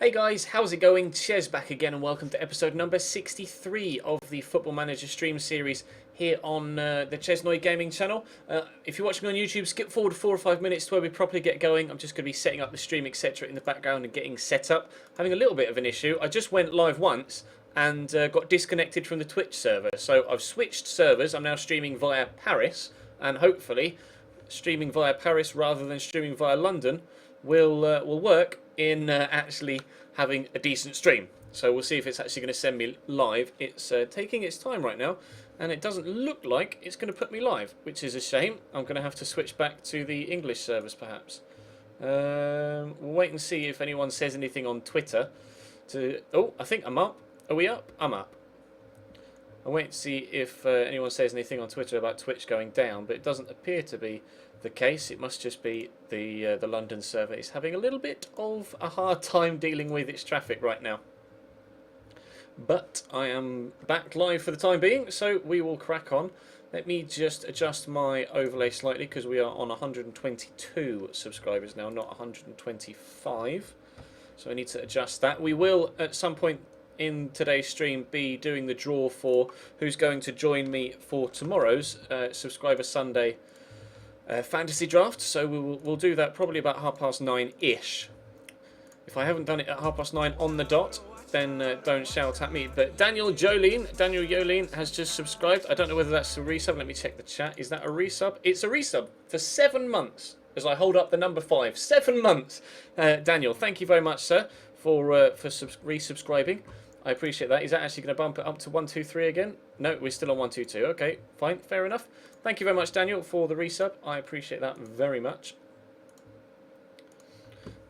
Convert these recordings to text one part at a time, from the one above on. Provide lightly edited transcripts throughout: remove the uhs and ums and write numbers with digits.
Hey guys, how's it going? Ches back again and welcome to episode number 63 of the Football Manager stream series here on the Chesnoid Gaming channel. If you're watching on YouTube, skip forward 4 or 5 minutes to where we properly get going. I'm just going to be setting up the stream, etc. in the background and getting set up. Having a little bit of an issue. I just went live once and got disconnected from the Twitch server. So I've switched servers. I'm now streaming via Paris, and hopefully streaming via Paris rather than streaming via London will work in actually having a decent stream. So we'll see if it's actually going to send me live. It's taking its time right now, and it doesn't look like it's going to put me live, which is a shame. I'm going to have to switch back to the English servers perhaps. We'll wait and see if anyone says anything on Twitter. Oh, I think I'm up. Are we up? I'm up. I'll wait to see if anyone says anything on Twitter about Twitch going down, but it doesn't appear to be the case. It must just be the London server is having a little bit of a hard time dealing with its traffic right now. But I am back live for the time being, so we will crack on. Let me just adjust my overlay slightly because we are on 122 subscribers now, not 125. So I need to adjust that. We will at some point in today's stream be doing the draw for who's going to join me for tomorrow's Subscriber Sunday fantasy draft. So we'll do that probably about 9:30-ish. If I haven't done it at 9:30 on the dot, then don't shout at me. But Daniel Yolene has just subscribed. I don't know whether that's a resub. Let me check the chat. Is that a resub? It's a resub for 7 months. As I hold up the number 5, 7 months. Daniel, thank you very much, sir, for resubscribing. I appreciate that. Is that actually going to bump it up to 123 again? No, we're still on 122. Okay, fine, fair enough. Thank you very much, Daniel, for the resub. I appreciate that very much.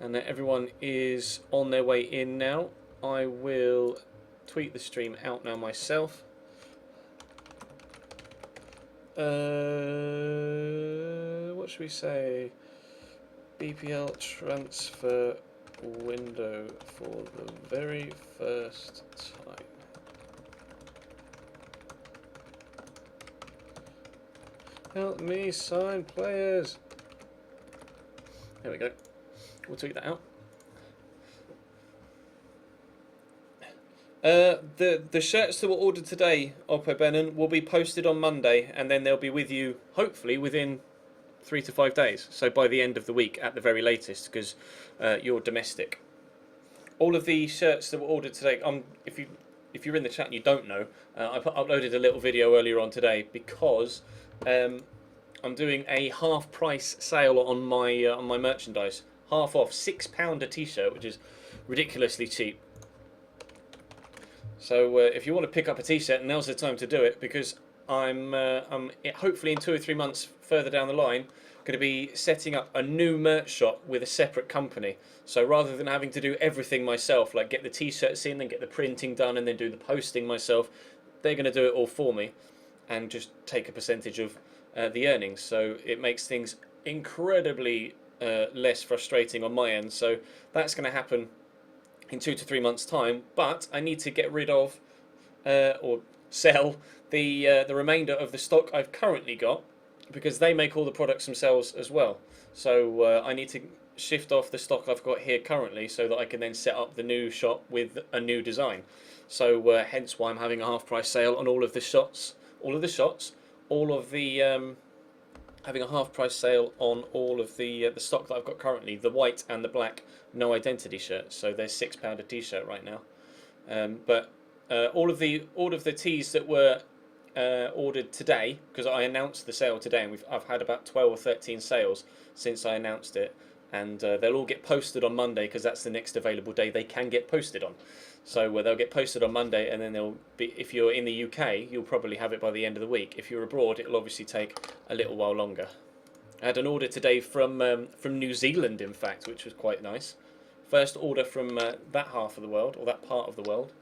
And everyone is on their way in now. I will tweet the stream out now myself. What should we say? BPL transfer window for the very first time. Help me sign players. There we go. We'll tweet that out. The shirts that were ordered today, Oppo Benon, will be posted on Monday, and then they'll be with you, hopefully, within 3 to 5 days. So by the end of the week, at the very latest, because you're domestic. All of the shirts that were ordered today, if you're in the chat and you don't know, I uploaded a little video earlier on today because I'm doing a half price sale on my merchandise, half off, £6 a t-shirt, which is ridiculously cheap. So if you want to pick up a t-shirt, now's the time to do it, because I'm hopefully in 2 or 3 months further down the line going to be setting up a new merch shop with a separate company. So rather than having to do everything myself, like get the t-shirts in and get the printing done and then do the posting myself, they're going to do it all for me and just take a percentage of the earnings. So it makes things incredibly less frustrating on my end. So that's going to happen in 2 to 3 months' time, but I need to get rid of or sell the remainder of the stock I've currently got, because they make all the products themselves as well. So I need to shift off the stock I've got here currently so that I can then set up the new shop with a new design. So hence why I'm having a half price sale on all of the shots, having a half price sale on all of the stock that I've got currently, the white and the black no identity shirts. So they're £6 a t-shirt right now. But all of the tees that were ordered today, because I announced the sale today, and I've had about 12 or 13 sales since I announced it, and they'll all get posted on Monday because that's the next available day they can get posted on. So they'll get posted on Monday, and then they'll be, if you're in the UK, you'll probably have it by the end of the week. If you're abroad, it'll obviously take a little while longer. I had an order today from New Zealand, in fact, which was quite nice. First order from that half of the world, or that part of the world.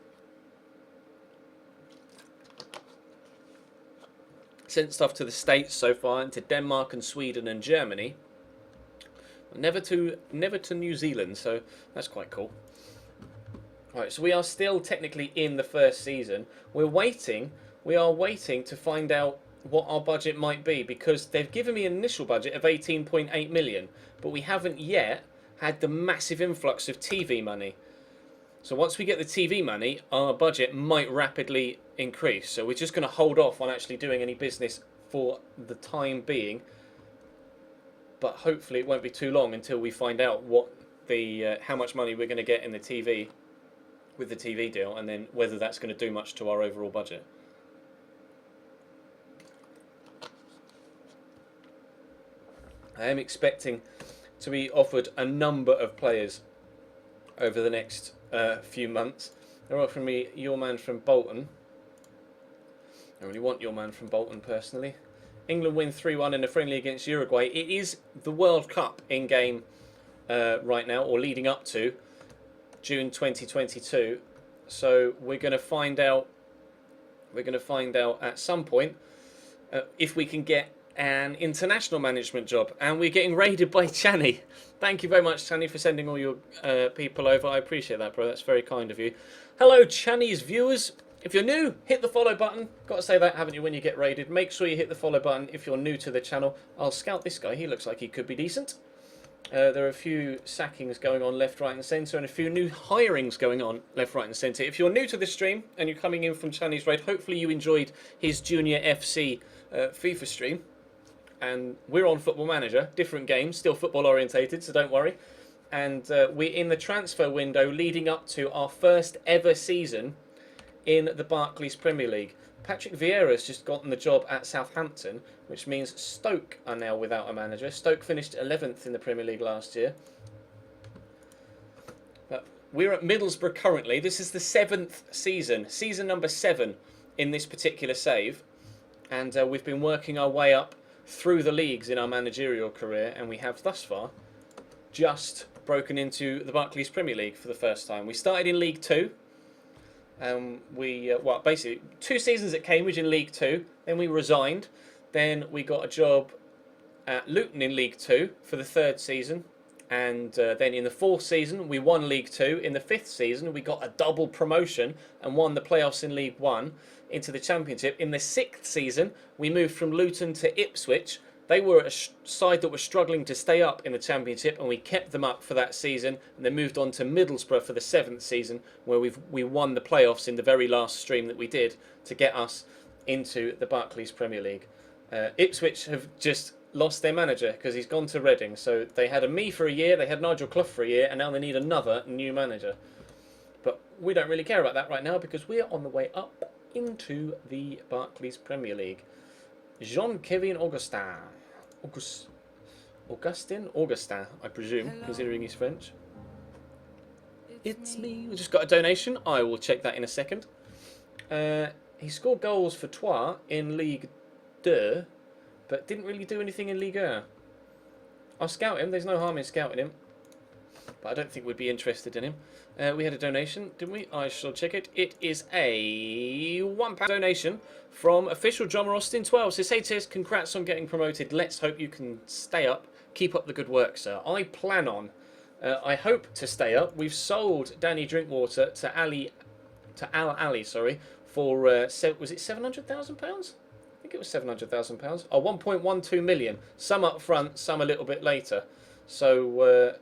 Sent stuff to the States so far, and to Denmark and Sweden and Germany. Never to New Zealand, so that's quite cool. Right, so we are still technically in the first season. We are waiting to find out what our budget might be, because they've given me an initial budget of 18.8 million, but we haven't yet had the massive influx of TV money. So once we get the TV money, our budget might rapidly increase. So we're just going to hold off on actually doing any business for the time being. But hopefully it won't be too long until we find out what the how much money we're going to get in the TV with the TV deal, and then whether that's going to do much to our overall budget. I am expecting to be offered a number of players over the next few months. They're offering me your man from Bolton. I really want your man from Bolton personally. England win 3-1 in a friendly against Uruguay. It is the World Cup in game right now, or leading up to June 2022. So we're going to find out. We're going to find out at some point if we can get an international management job, and we're getting raided by Channy. Thank you very much, Channy, for sending all your people over. I appreciate that, bro. That's very kind of you. Hello, Channy's viewers. If you're new, hit the follow button. Got to say that, haven't you, when you get raided? Make sure you hit the follow button if you're new to the channel. I'll scout this guy. He looks like he could be decent. There are a few sackings going on left, right and centre, and a few new hirings going on left, right and centre. If you're new to the stream and you're coming in from Channy's raid, hopefully you enjoyed his Junior FC FIFA stream. And we're on Football Manager, different games, still football orientated, so don't worry. And we're in the transfer window leading up to our first ever season in the Barclays Premier League. Patrick Vieira's just gotten the job at Southampton, which means Stoke are now without a manager. Stoke finished 11th in the Premier League last year. But we're at Middlesbrough currently. This is the 7th season, season number 7 in this particular save. And we've been working our way up through the leagues in our managerial career, and we have thus far just broken into the Barclays Premier League for the first time. We started in League 2. Well, basically 2 seasons at Cambridge in League 2, then we resigned, then we got a job at Luton in League 2 for the 3rd season, and then in the 4th season we won League 2. In the 5th season we got a double promotion and won the playoffs in League 1 into the Championship. In the 6th season we moved from Luton to Ipswich. They were a side that was struggling to stay up in the Championship, and we kept them up for that season, and then moved on to Middlesbrough for the 7th season, where we won the playoffs in the very last stream that we did to get us into the Barclays Premier League. Ipswich have just lost their manager because he's gone to Reading. So they had me for a year, they had Nigel Clough for a year, and now they need another new manager. But we don't really care about that right now because we're on the way up into the Barclays Premier League. Jean-Kevin Augustin, I presume, hello, considering he's French. It's me. We just got a donation. I will check that in a second. He scored goals for Troyes in Ligue 2, but didn't really do anything in Ligue 1. I'll scout him. There's no harm in scouting him, but I don't think we'd be interested in him. We had a donation, didn't we? I shall check it. It is a £1 donation from official drummer Austin 12. Says, hey Tess, congrats on getting promoted. Let's hope you can stay up. Keep up the good work, sir. I plan on. I hope to stay up. We've sold Danny Drinkwater to Al Ali, sorry, for was it £700,000? I think it was £700,000. Oh, 1.12 million. Some up front, some a little bit later. So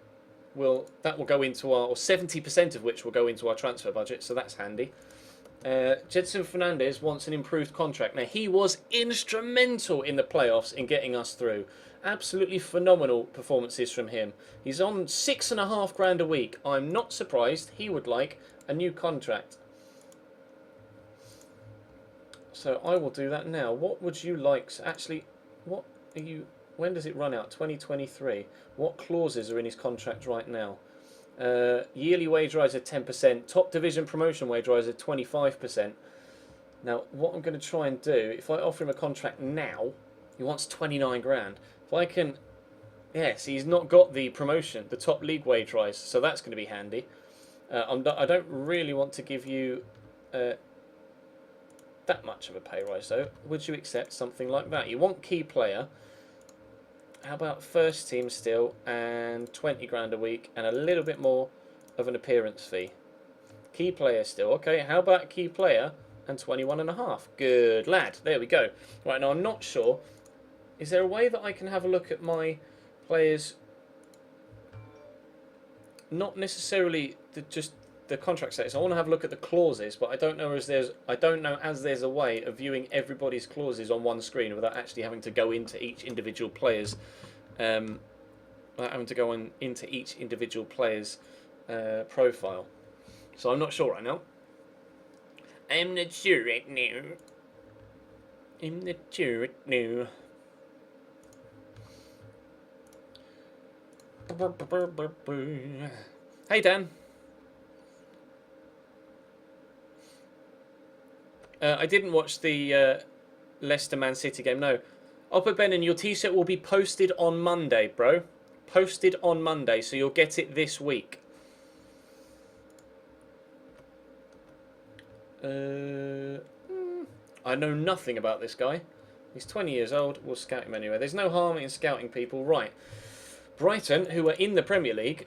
that will go into our, or 70% of which will go into our transfer budget, so that's handy. Jedson Fernandez wants an improved contract. Now, he was instrumental in the playoffs in getting us through. Absolutely phenomenal performances from him. He's on £6,500 a week. I'm not surprised. He would like a new contract. So I will do that now. What would you like? Actually, what are you... When does it run out? 2023. What clauses are in his contract right now? Yearly wage rise at 10%. Top division promotion wage rise at 25%. Now, what I'm going to try and do, if I offer him a contract now, he wants 29 grand. If I can... Yes, he's not got the promotion, the top league wage rise, so that's going to be handy. I don't really want to give you that much of a pay rise, though. Would you accept something like that? You want key player... How about first team still and 20 grand a week and a little bit more of an appearance fee? Key player still. Okay, how about key player and 21.5? Good lad. There we go. Right, now I'm not sure. Is there a way that I can have a look at my players? Not necessarily just the contract status. I want to have a look at the clauses, but I don't know as there's a way of viewing everybody's clauses on one screen without actually having to go into each individual player's profile. So I'm not sure right now. I'm not sure right now. I'm not sure right now. Hey Dan. I didn't watch the Leicester Man City game. No. Oppa Benin, your t-shirt will be posted on Monday, bro. Posted on Monday, so you'll get it this week. I know nothing about this guy. He's 20 years old. We'll scout him anyway. There's no harm in scouting people. Right. Brighton, who are in the Premier League,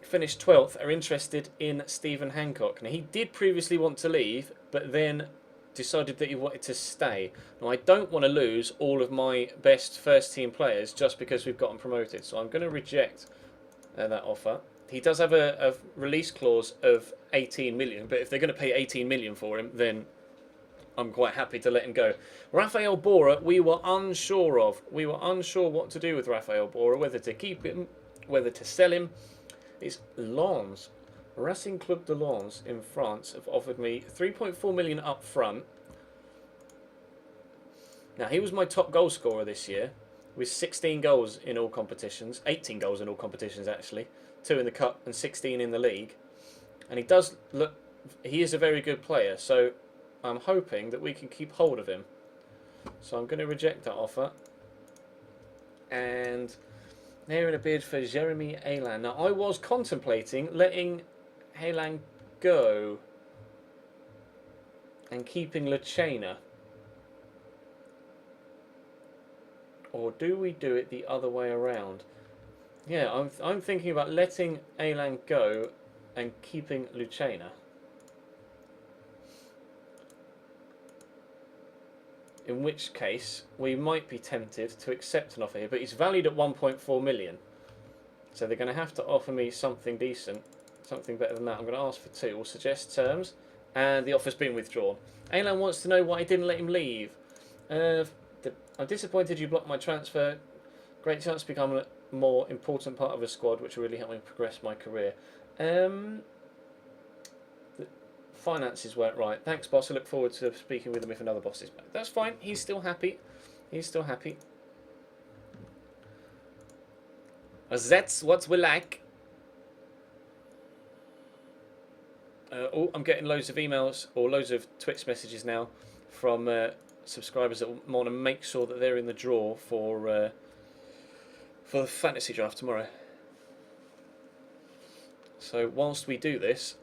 finished 12th, are interested in Stephen Hancock. Now, he did previously want to leave, but then decided that he wanted to stay. Now, I don't want to lose all of my best first-team players just because we've gotten promoted, so I'm going to reject that offer. He does have a release clause of 18 million, but if they're going to pay 18 million for him, then I'm quite happy to let him go. Rafael Bora, we were unsure of. We were unsure what to do with Rafael Bora, whether to keep him, whether to sell him. It's Lens. Racing Club de Lens in France have offered me 3.4 million up front. Now, he was my top goal scorer this year, with 16 goals in all competitions. 18 goals in all competitions, actually. 2 in the Cup and 16 in the league. And he does look... He is a very good player, so I'm hoping that we can keep hold of him. So I'm going to reject that offer. And they're in a bid for Jeremy Aylan. Now, I was contemplating letting Aylan go and keeping Lucena. Or do we do it the other way around? Yeah, I'm thinking about letting Aylan go and keeping Lucena. In which case, we might be tempted to accept an offer here, but he's valued at 1.4 million. So they're going to have to offer me something decent, something better than that. I'm going to ask for 2. We'll suggest terms, and the offer's been withdrawn. Aylan wants to know why I didn't let him leave. I'm disappointed you blocked my transfer. Great chance to become a more important part of a squad, which will really help me progress my career. The finances weren't right. Thanks, boss. I look forward to speaking with him if another boss is back. That's fine. He's still happy. He's still happy. That's what we like. Oh, I'm getting loads of emails or loads of Twitch messages now from subscribers that want to make sure that they're in the draw for the fantasy draft tomorrow. So whilst we do this,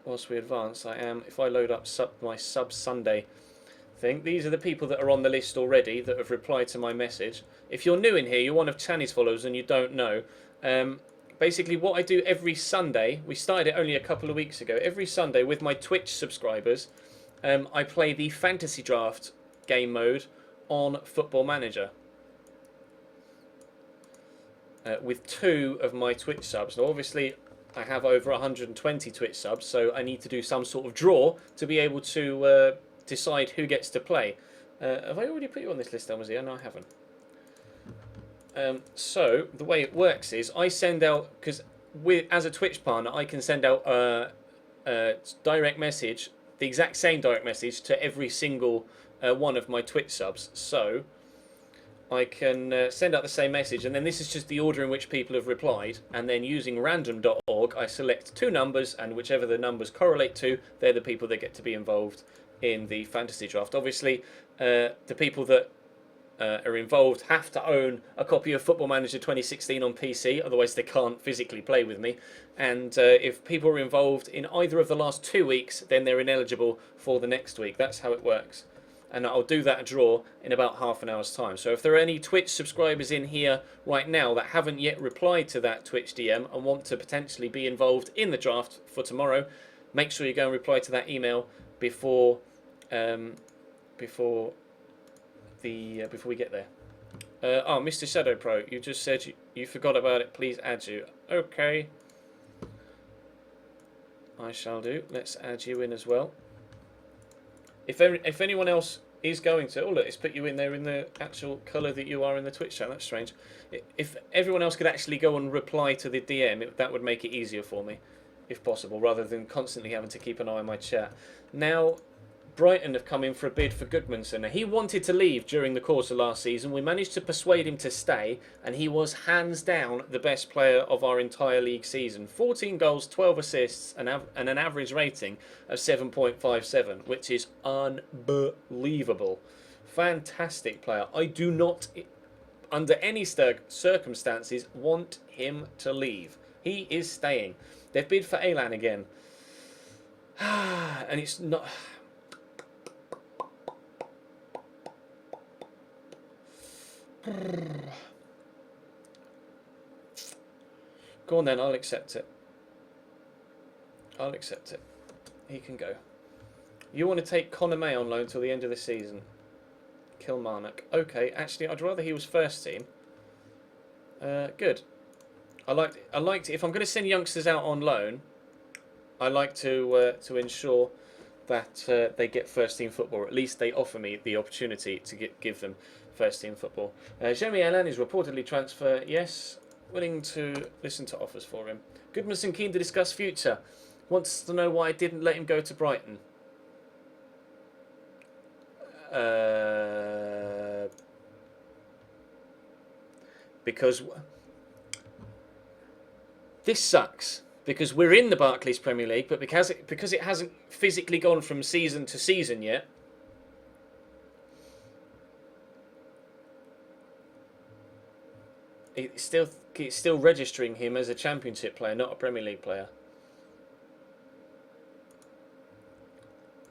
whilst we advance, if I load up my sub Sunday thing, these are the people that are on the list already that have replied to my message. If you're new in here, you're one of Channy's followers and you don't know, basically what I do every Sunday, we started it only a couple of weeks ago, every Sunday with my Twitch subscribers, I play the fantasy draft game mode on Football Manager. With 2 of my Twitch subs. Now obviously I have over 120 Twitch subs, so I need to do some sort of draw to be able to decide who gets to play. Have I already put you on this list, Elmazia? No, I haven't. So the way it works is I send out, because as a Twitch partner I can send out a direct message, the exact same direct message to every single one of my Twitch subs. So I can send out the same message, and then this is just the order in which people have replied, and then using random.org I select 2 numbers, and whichever the numbers correlate to, they're the people that get to be involved in the fantasy draft. Obviously the people that are involved have to own a copy of Football Manager 2016 on PC, otherwise they can't physically play with me. And if people are involved in either of the last 2 weeks, then they're ineligible for the next week. That's how it works. And I'll do that draw in about half an hour's time. So if there are any Twitch subscribers in here right now that haven't yet replied to that Twitch DM and want to potentially be involved in the draft for tomorrow, make sure you go and reply to that email before before we get there. Oh, Mr. Shadow Pro, you just said you forgot about it. Please add you. Okay. I shall do. Let's add you in as well. If anyone else is going to... Oh, look, it's put you in there in the actual colour that you are in the Twitch chat. That's strange. If everyone else could actually go and reply to the DM, that would make it easier for me, if possible, rather than constantly having to keep an eye on my chat. Now, Brighton have come in for a bid for Goodmanson. He wanted to leave during the course of last season. We managed to persuade him to stay, and he was hands down the best player of our entire league season. 14 goals, 12 assists, and an average rating of 7.57, which is unbelievable. Fantastic player. I do not, under any circumstances, want him to leave. He is staying. They've bid for Elan again. And it's not... Go on then, I'll accept it. I'll accept it. He can go. You want to take Connor May on loan till the end of the season. Kilmarnock. Okay, actually, I'd rather he was first team. Good. I liked it. If I'm going to send youngsters out on loan, I like to ensure that they get first team football. Or at least they offer me the opportunity to give them first team football. Jeremy Allen is reportedly transfer. Yes, willing to listen to offers for him. Goodmanson keen to discuss future. Wants to know why I didn't let him go to Brighton. Because this sucks. Because we're in the Barclays Premier League, but because it hasn't physically gone from season to season yet. It's still registering him as a Championship player, not a Premier League player.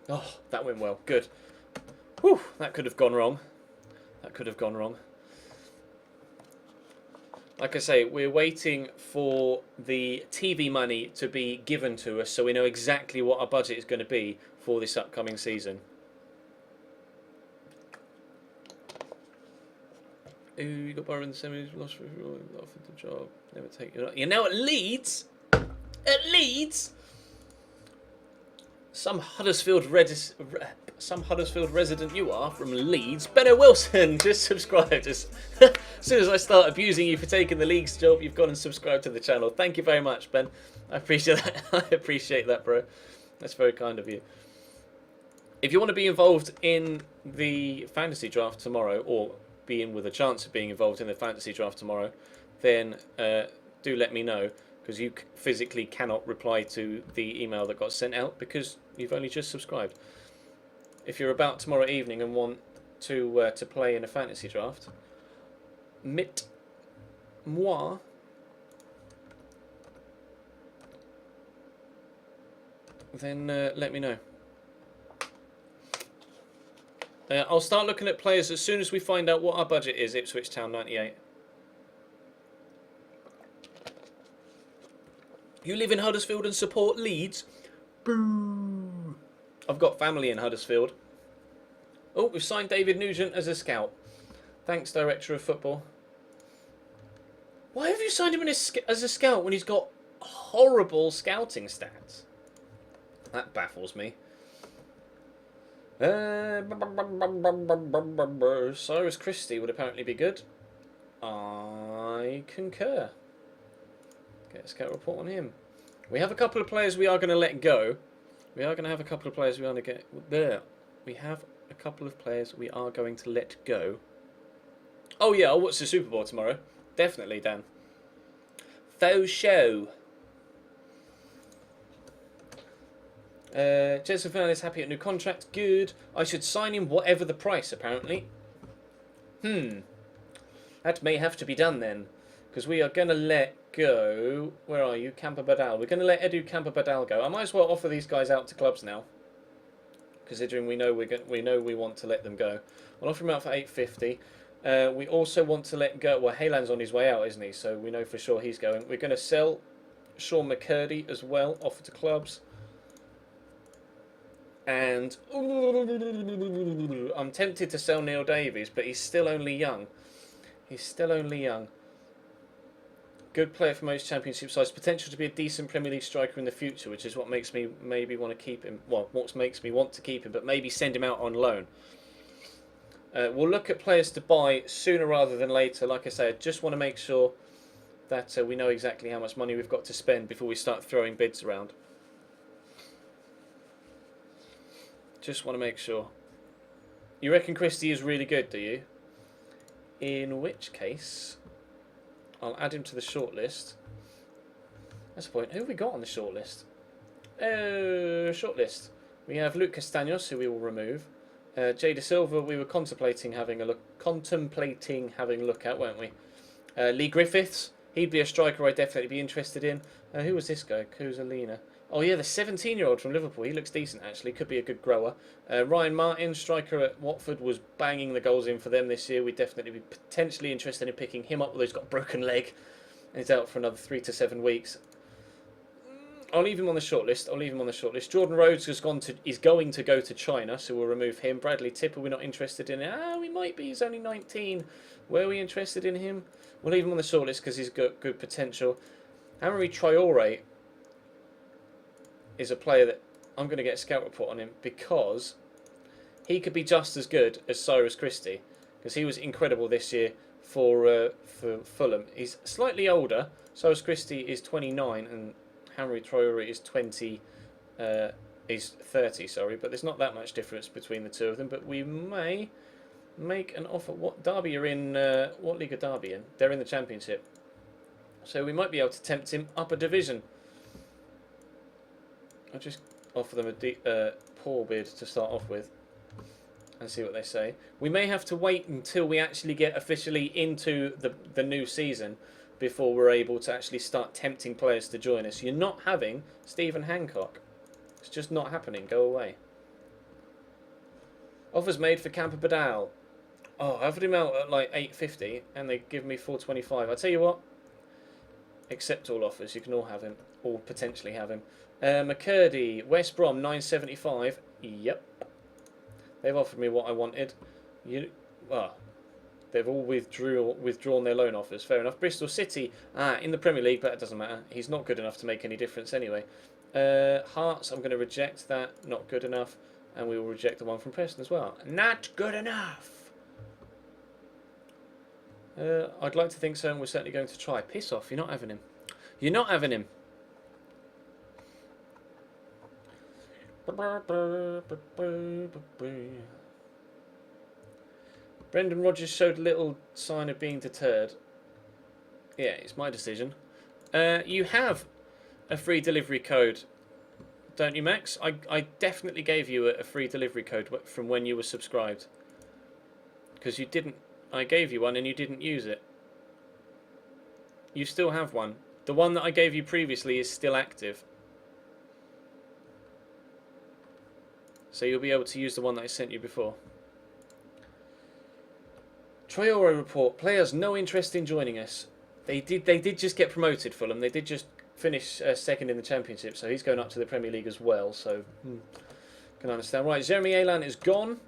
Oh, that went well. Good. Whew, that could have gone wrong. That could have gone wrong. Like I say, we're waiting for the TV money to be given to us so we know exactly what our budget is going to be for this upcoming season. Ooh, you got Borough in the semis, lost for offered the job, never take it. You're now at Leeds? At Leeds? Some Huddersfield resident you are from Leeds. Benno Wilson, just subscribed. As soon as I start abusing you for taking the league's job, you've gone and subscribed to the channel. Thank you very much, Ben. I appreciate that. I appreciate that, bro. That's very kind of you. If you want to be involved in the fantasy draft tomorrow, or be in with a chance of being involved in the fantasy draft tomorrow, then do let me know, because you physically cannot reply to the email that got sent out because you've only just subscribed. If you're about tomorrow evening and want to play in a fantasy draft, meet moi. Then let me know. I'll start looking at players as soon as we find out what our budget is. Ipswich Town 98. You live in Huddersfield and support Leeds? Boo! I've got family in Huddersfield. Oh, we've signed David Nugent as a scout. Thanks, Director of Football. Why have you signed him as a scout when he's got horrible scouting stats? That baffles me. Cyrus Christie would apparently be good. I concur. Get a scout report on him. We have a couple of players we are going to let go. We are going to have a couple of players we are going to get there. We have a couple of players we are going to let go. Oh yeah, I'll watch the Super Bowl tomorrow. Definitely, Dan. Faux show. Jason Fernandez happy at new contract. Good. I should sign him whatever the price, apparently. That may have to be done then. Because we are going to let go... Where are you? Camper Badal. We're going to let Edu Camper Badal go. I might as well offer these guys out to clubs now. Considering we know we want to let them go. I'll offer him out for $8.50. We also want to let go... Well, Haylan's on his way out, isn't he? So we know for sure he's going. We're going to sell Sean McCurdy as well. Offer to clubs. And I'm tempted to sell Neil Davies, but he's still only young. He's still only young. Good player for most championship sides. Potential to be a decent Premier League striker in the future, which is what makes me maybe want to keep him. Well, what makes me want to keep him, but maybe send him out on loan. We'll look at players to buy sooner rather than later. Like I say, I just want to make sure that we know exactly how much money we've got to spend before we start throwing bids around. Just want to make sure. You reckon Christie is really good, do you? In which case, I'll add him to the shortlist. That's the point. Who have we got on the shortlist? Shortlist. We have Luke Castaños, who we will remove. Jay De Silva, we were contemplating having a look at, weren't we? Lee Griffiths, he'd be a striker I'd definitely be interested in. Who was this guy? Kuzalina. Oh yeah, the 17-year-old from Liverpool. He looks decent actually. Could be a good grower. Ryan Martin, striker at Watford, was banging the goals in for them this year. We'd definitely be potentially interested in picking him up, although he's got a broken leg and he's out for another 3 to 7 weeks. I'll leave him on the shortlist. Jordan Rhodes is going to go to China, so we'll remove him. Bradley Tipper, we're not interested in. We might be. He's only 19. Were we interested in him? We'll leave him on the shortlist because he's got good potential. Amari Traore is a player that I'm going to get a scout report on him because he could be just as good as Cyrus Christie, because he was incredible this year for Fulham. He's slightly older. Cyrus Christie is 29 and Amari Traore is 30, sorry, but there's not that much difference between the two of them. But we may make an offer. What Derby are in? What league are Derby in? They're in the Championship, so we might be able to tempt him up a division. I'll just offer them a poor bid to start off with and see what they say. We may have to wait until we actually get officially into the new season before we're able to actually start tempting players to join us. You're not having Stephen Hancock. It's just not happening. Go away. Offers made for Camper Badal. Oh, I offered him out at like 850 and they give me 425. I tell you what, accept all offers. You can all have him, or potentially have him. McCurdy, West Brom, 975. Yep. They've offered me what I wanted. They've all withdrawn their loan offers. Fair enough. Bristol City, in the Premier League, but it doesn't matter. He's not good enough to make any difference anyway. Hearts, I'm going to reject that. Not good enough. And we will reject the one from Preston as well. Not good enough. I'd like to think so, and we're certainly going to try. Piss off. You're not having him. You're not having him. Brendan Rodgers showed little sign of being deterred. Yeah, it's my decision. You have a free delivery code, don't you, Max? I definitely gave you a free delivery code from when you were subscribed. Because you didn't. I gave you one and you didn't use it. You still have one. The one that I gave you previously is still active. So you'll be able to use the one that I sent you before. Traore report. Players no interest in joining us. They did just get promoted, Fulham. They did just finish second in the Championship, so he's going up to the Premier League as well. So can understand. Right, Jeremy Alan is gone.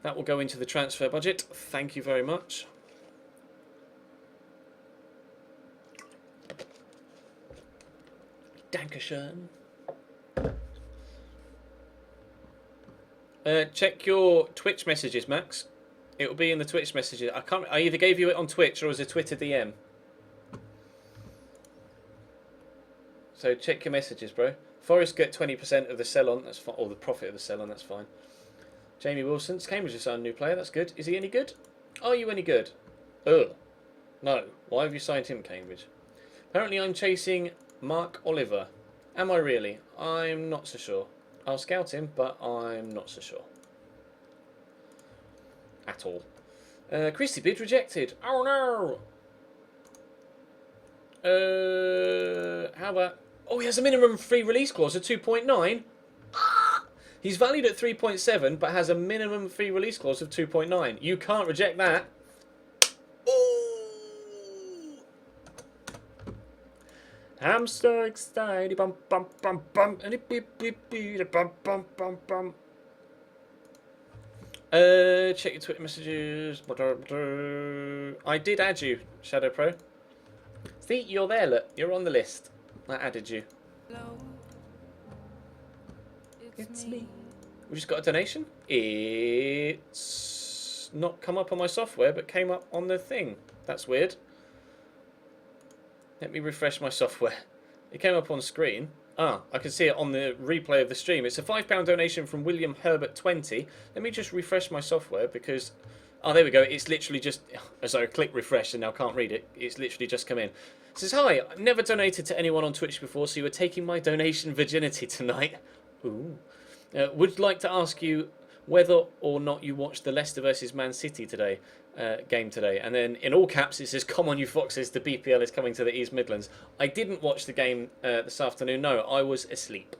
That will go into the transfer budget. Thank you very much. Dankeschön. Check your Twitch messages, Max. It will be in the Twitch messages. I either gave you it on Twitch or as a Twitter DM. So check your messages, bro. Forest get 20% of the sell-on. That's fine, or the profit of the sell-on. That's fine. Jamie Wilson's Cambridge has signed a new player. That's good. Is he any good? Are you any good? Ugh. No. Why have you signed him, Cambridge? Apparently I'm chasing Mark Oliver. Am I really? I'm not so sure. I'll scout him, but I'm not so sure. At all. Christie bid rejected. Oh no! How about... Oh, he has a minimum free release clause of 2.9. He's valued at 3.7, but has a minimum free release clause of 2.9. You can't reject that. Oh! I'm so excited. Bum bum bum bum. And it beep beep beep. Bum bum bum bum. Check your Twitter messages. I did add you, Shadow Pro. See, you're there, look. You're on the list. I added you. It's me. We just got a donation. It's not come up on my software, but came up on the thing. That's weird. Let me refresh my software. It came up on screen. Ah, I can see it on the replay of the stream. It's a £5 donation from William Herbert 20. Let me just refresh my software because... Oh, there we go. It's literally just... As I click refresh and now can't read it. It's literally just come in. It says, hi, I've never donated to anyone on Twitch before, so you are taking my donation virginity tonight. Ooh. Would like to ask you whether or not you watched the Leicester versus Man City game today. And then in all caps it says, come on you foxes, the BPL is coming to the East Midlands. I didn't watch the game this afternoon. No, I was asleep.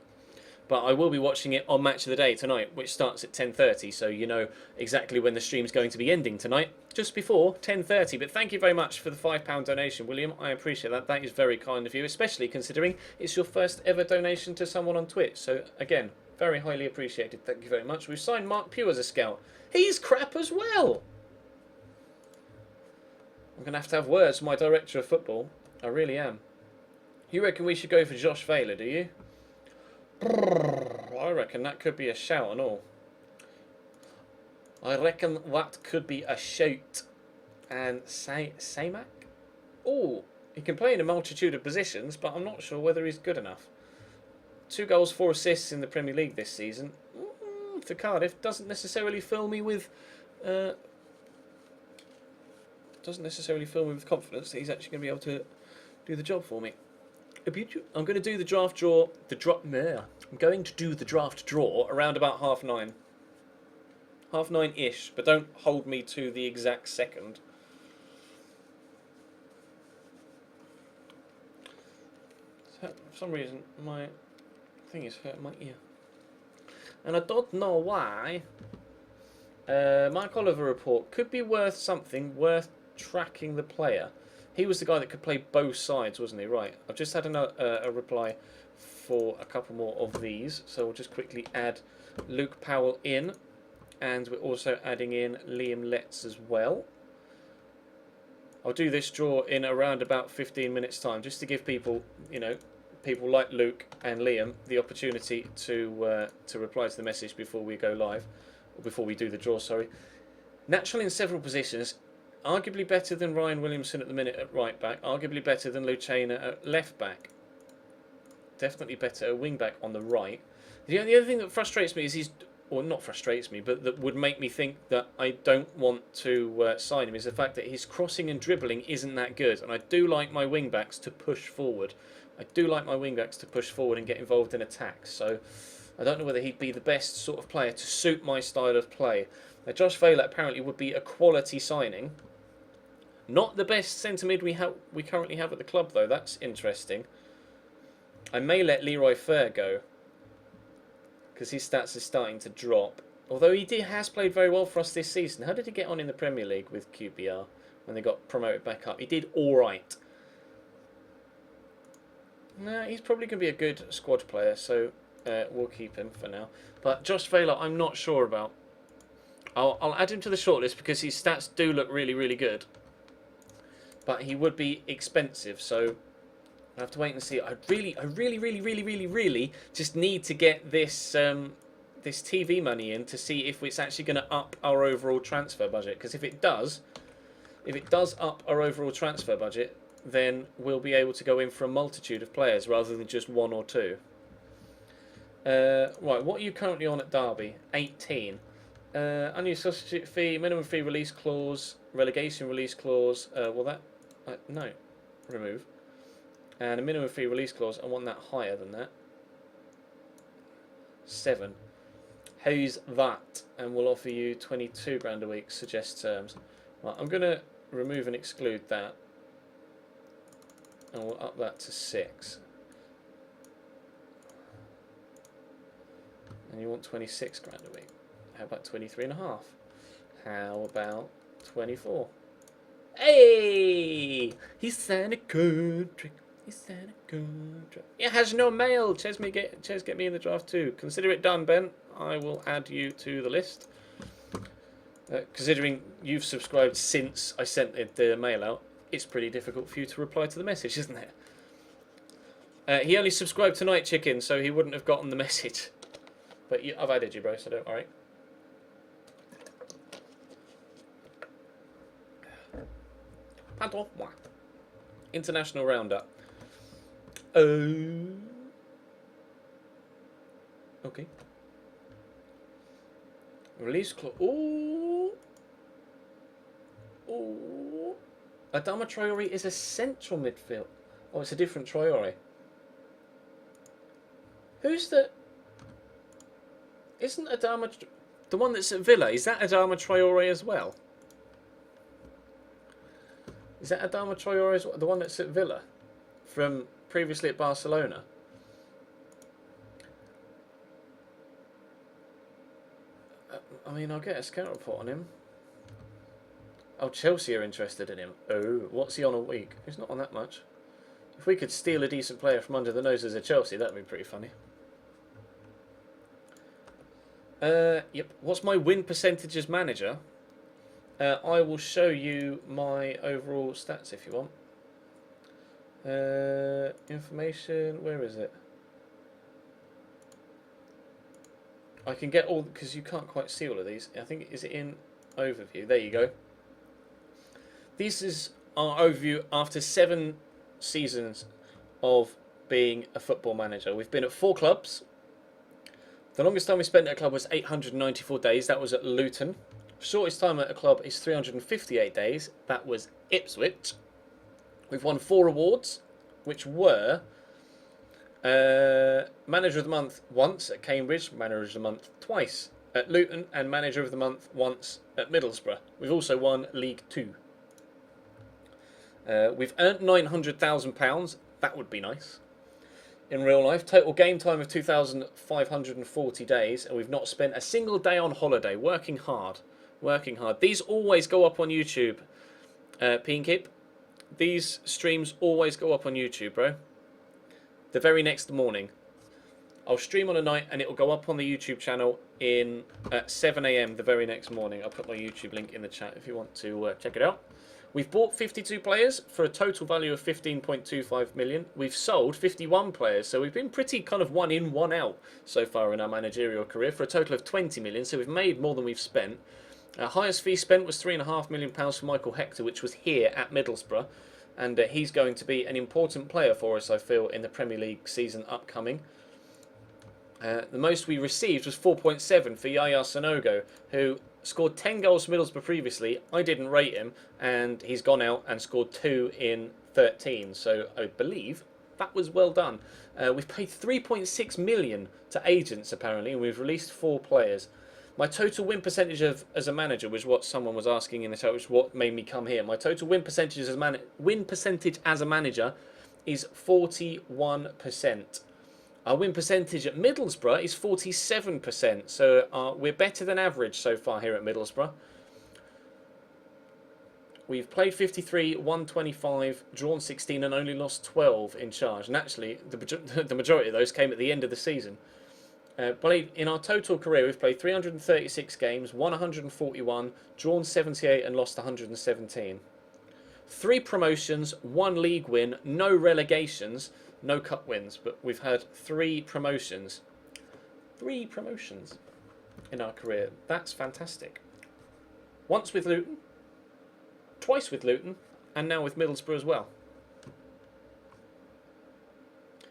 But I will be watching it on Match of the Day tonight, which starts at 10:30, so you know exactly when the stream's going to be ending tonight, just before 10:30. But thank you very much for the £5 donation, William. I appreciate that. That is very kind of you, especially considering it's your first ever donation to someone on Twitch. So, again, very highly appreciated. Thank you very much. We've signed Mark Pugh as a scout. He's crap as well. I'm going to have words with my director of football. I really am. You reckon we should go for Josh Vayler, do you? I reckon that could be a shout and all. I reckon that could be a shout. And Samak? Oh, he can play in a multitude of positions, but I'm not sure whether he's good enough. 2 goals, 4 assists in the Premier League this season. For Cardiff, doesn't necessarily fill me with confidence that he's actually going to be able to do the job for me. I'm going to do the draft draw. I'm going to do the draft draw around about 9:30. 9:30-ish, but don't hold me to the exact second. So, for some reason, my thing is hurting my ear, and I don't know why. Mark Oliver report could be worth something, worth tracking the player. He was the guy that could play both sides, wasn't he? Right. I've just had a reply for a couple more of these. So we'll just quickly add Luke Powell in. And we're also adding in Liam Letts as well. I'll do this draw in around about 15 minutes' time, just to give people, you know, people like Luke and Liam the opportunity to reply to the message before we go live. Or before we do the draw, sorry. Natural in several positions. Arguably better than Ryan Williamson at the minute at right back. Arguably better than Lucena at left back. Definitely better at wing back on the right. The other thing that frustrates me is or not frustrates me, but that would make me think that I don't want to sign him, is the fact that his crossing and dribbling isn't that good. And I do like my wing backs to push forward. I do like my wing backs to push forward and get involved in attacks. So I don't know whether he'd be the best sort of player to suit my style of play. Now, Josh Vayler apparently would be a quality signing. Not the best centre mid we currently have at the club, though. That's interesting. I may let Leroy Fer go, because his stats are starting to drop. Although he has played very well for us this season. How did he get on in the Premier League with QPR when they got promoted back up? He did all right. No, he's probably going to be a good squad player, so we'll keep him for now. But Josh Vayler, I'm not sure about. I'll add him to the shortlist because his stats do look really, really good. But he would be expensive, so I have to wait and see. I really just need to get this this TV money in to see if it's actually going to up our overall transfer budget. Because if it does up our overall transfer budget, then we'll be able to go in for a multitude of players rather than just 1 or 2. Right, what are you currently on at Derby? 18. Unused substitute fee, minimum fee release clause, relegation release clause. No, remove. And a minimum fee release clause, I want that higher than that. 7. How's that? And we'll offer you 22 grand a week, suggest terms. Right, I'm going to remove and exclude that. And we'll up that to 6. And you want 26 grand a week. How about 23.5? How about 24? Hey! He's signed a contract. He's signed a contract. It has no mail. Ches, get me in the draft too. Consider it done, Ben. I will add you to the list. Considering you've subscribed since I sent the mail out, it's pretty difficult for you to reply to the message, isn't it? He only subscribed tonight, Chicken, so he wouldn't have gotten the message. But I've added you, bro, so don't worry. Pardon moi. International roundup. Okay. Release clause. Ooh. Ooh. Adama Traore is a central midfield. Oh, it's a different Traore. Who's the... Isn't Adama... The one that's at Villa, is that Adama Traore as well? Is that Adama Traore as well? The one that's at Villa? From previously at Barcelona? I mean, I'll get a scout report on him. Oh, Chelsea are interested in him. Oh, what's he on a week? He's not on that much. If we could steal a decent player from under the noses of Chelsea, that'd be pretty funny. Yep. What's my win percentage as manager? I will show you my overall stats if you want. Information, where is it? I can get all, because you can't quite see all of these. I think, is it in overview? There you go. This is our overview after 7 seasons of being a football manager. We've been at 4 clubs. The longest time we spent at a club was 894 days. That was at Luton. Shortest time at a club is 358 days. That was Ipswich. We've won 4 awards, which were Manager of the Month once at Cambridge, Manager of the Month twice at Luton, and Manager of the Month once at Middlesbrough. We've also won League 2. We've earned £900,000. That would be nice. In real life, total game time of 2,540 days, and we've not spent a single day on holiday. Working hard. Working hard. These always go up on YouTube, Pinkip. These streams always go up on YouTube, bro. The very next morning. I'll stream on a night, and it will go up on the YouTube channel at 7 AM the very next morning. I'll put my YouTube link in the chat if you want to check it out. We've bought 52 players for a total value of 15.25 million. We've sold 51 players, so we've been pretty kind of one in, one out so far in our managerial career for a total of 20 million. So we've made more than we've spent. Our highest fee spent was £3.5 million for Michael Hector, which was here at Middlesbrough. And he's going to be an important player for us, I feel, in the Premier League season upcoming. The most we received was 4.7 for Yaya Sanogo, who scored 10 goals for Middlesbrough previously. I didn't rate him, and he's gone out and scored 2 in 13. So I believe that was well done. We've paid 3.6 million to agents, apparently, and we've released 4 players. My total win percentage as a manager was what someone was asking in the chat, which is what made me come here. My total win percentage as a manager is 41%. Our win percentage at Middlesbrough is 47%, so we're better than average so far here at Middlesbrough. We've played 53, won 25, drawn 16, and only lost 12 in charge. And actually, the majority of those came at the end of the season. In our total career, we've played 336 games, won 141, drawn 78, and lost 117. 3 promotions, 1 league win, no relegations. No cup wins, but we've had 3 promotions. 3 promotions in our career. That's fantastic. Once with Luton, twice with Luton, and now with Middlesbrough as well.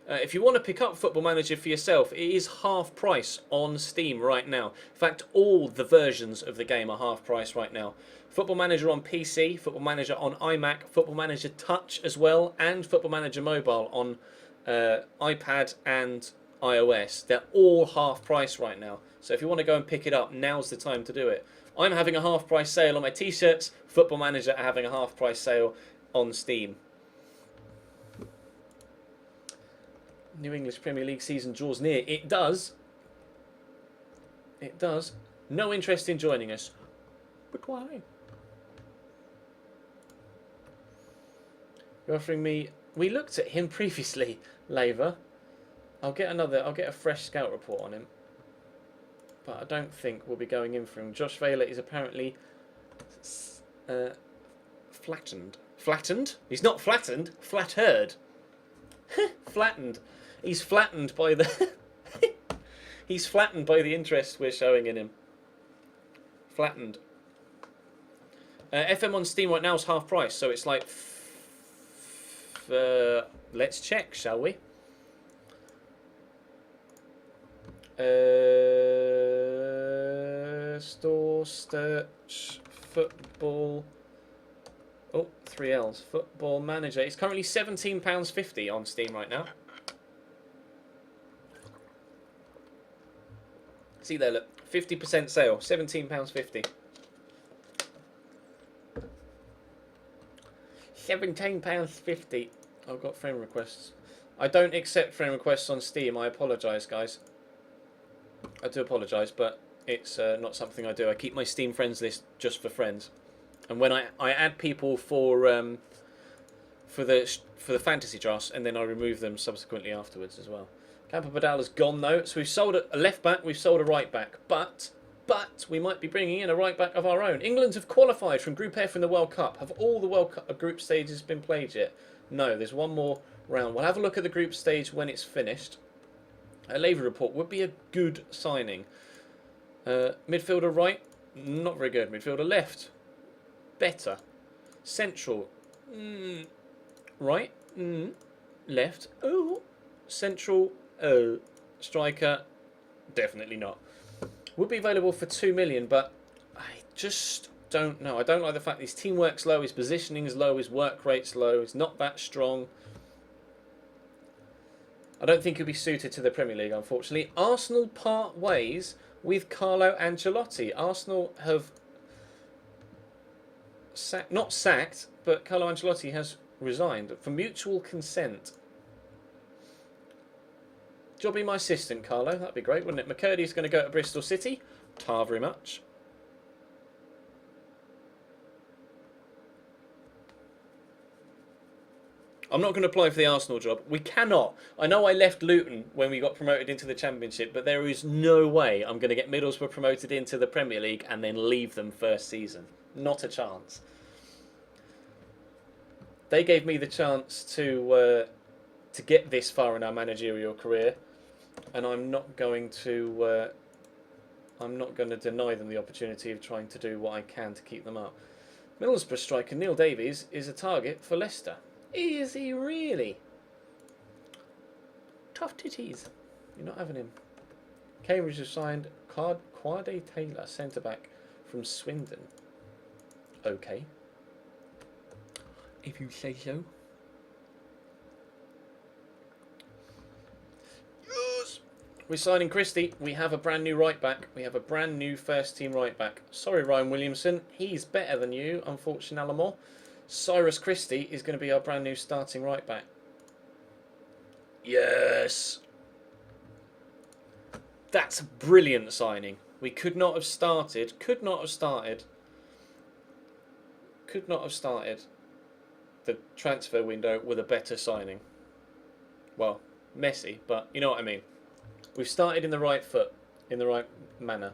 If you want to pick up Football Manager for yourself, it is half price on Steam right now. In fact, all the versions of the game are half price right now. Football Manager on PC, Football Manager on iMac, Football Manager Touch as well, and Football Manager Mobile on iPad and iOS. They're all half price right now. So if you want to go and pick it up, now's the time to do it. I'm having a half price sale on my t-shirts. Football Manager are having a half price sale on Steam. New English Premier League season draws near. It does. It does. No interest in joining us. But why? You're offering me... We looked at him previously, Laver. I'll get a fresh scout report on him. But I don't think we'll be going in for him. Josh Vela is apparently flattened. Flattened? He's not flattened. Flattered. Flattened. He's flattened by the... He's flattened by the interest we're showing in him. Flattened. FM on Steam right now is half price, so it's like... let's check, shall we? Store, search, football... Oh, 3 L's. Football Manager. It's currently £17.50 on Steam right now. See there, look. 50% sale. £17.50. £17.50. I've got friend requests. I don't accept friend requests on Steam. I apologise, guys. I do apologise, but it's not something I do. I keep my Steam friends list just for friends. And when I add people for the fantasy drafts, and then I remove them subsequently afterwards as well. Campo Badala's gone though, so we've sold a left back, we've sold a right back, but we might be bringing in a right back of our own. England have qualified from Group F in the World Cup. Have all the World Cup group stages been played yet? No, there's one more round. We'll have a look at the group stage when it's finished. A Labour report would be a good signing. Midfielder right, not very good. Midfielder left, better. Central, right, left, oh, central, oh, striker, definitely not. Would be available for 2 million, but I just don't know. I don't like the fact his teamwork's low, his positioning is low, his work rate's low, he's not that strong. I don't think he'll be suited to the Premier League, unfortunately. Arsenal part ways with Carlo Ancelotti. Arsenal have not sacked, but Carlo Ancelotti has resigned for mutual consent. Do you want to be my assistant, Carlo? That'd be great, wouldn't it? McCurdy's going to go to Bristol City. Tar very much. I'm not going to apply for the Arsenal job. We cannot. I know I left Luton when we got promoted into the Championship, but there is no way I'm going to get Middlesbrough promoted into the Premier League and then leave them first season. Not a chance. They gave me the chance to get this far in our managerial career, and I'm not going to deny them the opportunity of trying to do what I can to keep them up. Middlesbrough striker Neil Davies is a target for Leicester. Is he really? Tough titties. You're not having him. Cambridge have signed Quade Taylor, centre-back from Swindon. Okay. If you say so. Yes! We're signing Christie. We have a brand new right-back. We have a brand new first-team right-back. Sorry, Ryan Williamson. He's better than you, unfortunately. Cyrus Christie is going to be our brand new starting right back. Yes! That's a brilliant signing. We could not have started the transfer window with a better signing. Well, messy, but you know what I mean. We've started in the right foot, in the right manner.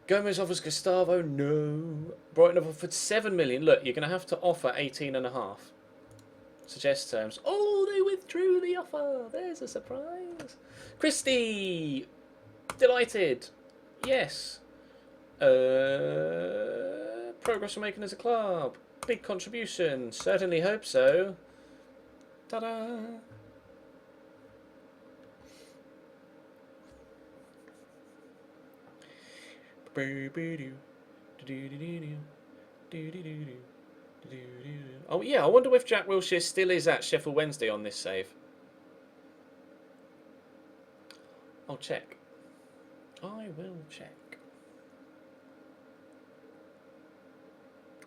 Gomez offers Gustavo, no. Brighton have offered 7 million. Look, you're going to have to offer 18.5. Suggest terms. Oh, they withdrew the offer. There's a surprise. Christie, delighted. Yes. Progress we're making as a club. Big contribution. Certainly hope so. Ta-da. Oh yeah, I wonder if Jack Wilshere still is at Sheffield Wednesday on this save. I'll check. I will check.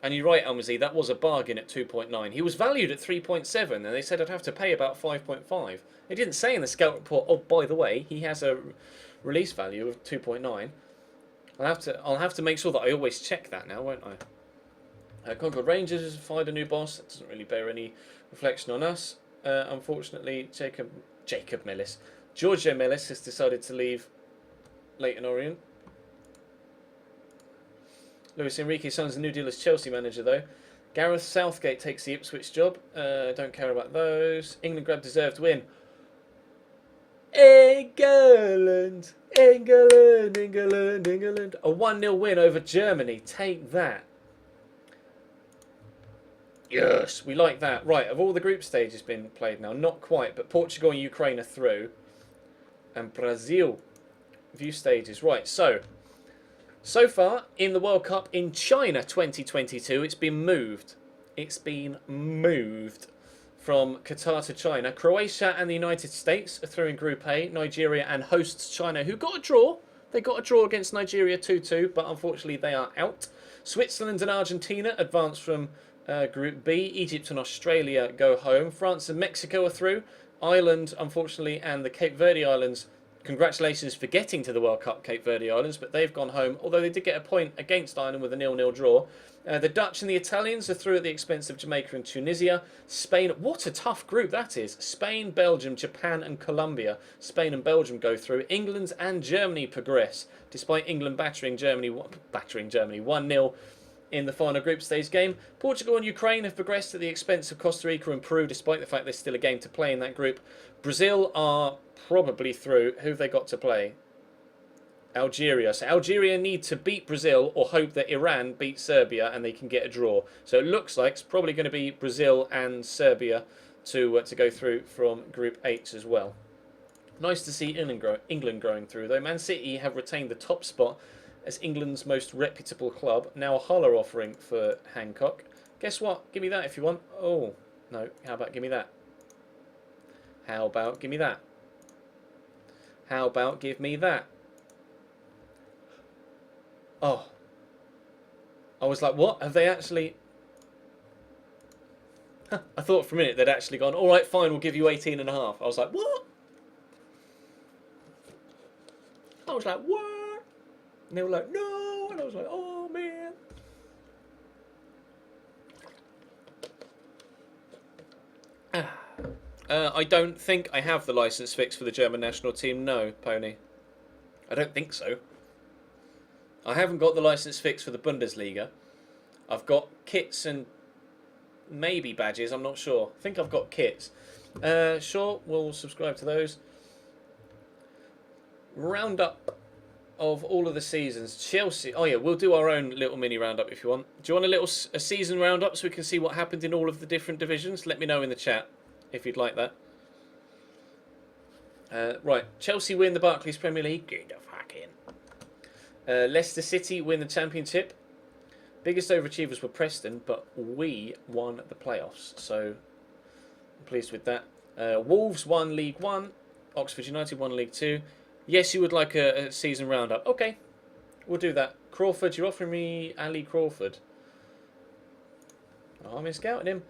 And you're right, Almazy, that was a bargain at 2.9. He was valued at 3.7, and they said I'd have to pay about 5.5. They didn't say in the scout report, oh, by the way, he has a release value of 2.9. I'll have to make sure that I always check that now, won't I? Concord Rangers has fired a new boss. That doesn't really bear any reflection on us. Unfortunately, George Mellis has decided to leave Leyton Orient. Luis Enrique signs a new deal as Chelsea manager, though. Gareth Southgate takes the Ipswich job. Don't care about those. England grab deserved win. England, England, England, England. A 1-0 win over Germany. Take that. Yes, we like that. Right, have all the group stages been played now? Not quite, but Portugal and Ukraine are through. And Brazil. View stages. Right, so far in the World Cup in China 2022, it's been moved. It's been moved from Qatar to China. Croatia and the United States are through in Group A. Nigeria and hosts China, who got a draw. They got a draw against Nigeria 2-2, but unfortunately they are out. Switzerland and Argentina advance from Group B. Egypt and Australia go home. France and Mexico are through. Ireland, unfortunately, and the Cape Verde Islands, congratulations for getting to the World Cup, Cape Verde Islands, but they've gone home, although they did get a point against Ireland with a 0-0 draw. The Dutch and the Italians are through at the expense of Jamaica and Tunisia. Spain, what a tough group that is. Spain, Belgium, Japan and Colombia. Spain and Belgium go through. England and Germany progress, despite England battering Germany 1-0 in the final group stage game. Portugal and Ukraine have progressed at the expense of Costa Rica and Peru, despite the fact there's still a game to play in that group. Brazil are probably through. Who have they got to play? Algeria. So Algeria need to beat Brazil or hope that Iran beats Serbia and they can get a draw. So it looks like it's probably going to be Brazil and Serbia to go through from Group H as well. Nice to see England growing through, though. Man City have retained the top spot as England's most reputable club. Now a holler offering for Hancock. Guess what? Give me that if you want. Oh, no. How about give me that? How about give me that? How about give me that? Oh. I was like, what? Have they actually... I thought for a minute they'd actually gone, all right, fine, we'll give you 18.5. I was like, what? I was like, what? And they were like, no. And I was like, oh, man. I don't think I have the licence fix for the German national team. No, Pony. I don't think so. I haven't got the licence fix for the Bundesliga. I've got kits and maybe badges. I'm not sure. I think I've got kits. Sure, we'll subscribe to those. Roundup of all of the seasons. Chelsea. Oh yeah, we'll do our own little mini roundup if you want. Do you want a season roundup so we can see what happened in all of the different divisions? Let me know in the chat if you'd like that. Right, Chelsea win the Barclays Premier League. Get the fuck in. Leicester City win the Championship. Biggest overachievers were Preston, but we won the playoffs, so I'm pleased with that. Wolves won League 1. Oxford United won League 2. Yes, you would like a season roundup. Okay, we'll do that. Crawford, you're offering me Ali Crawford. Oh, I'm scouting him.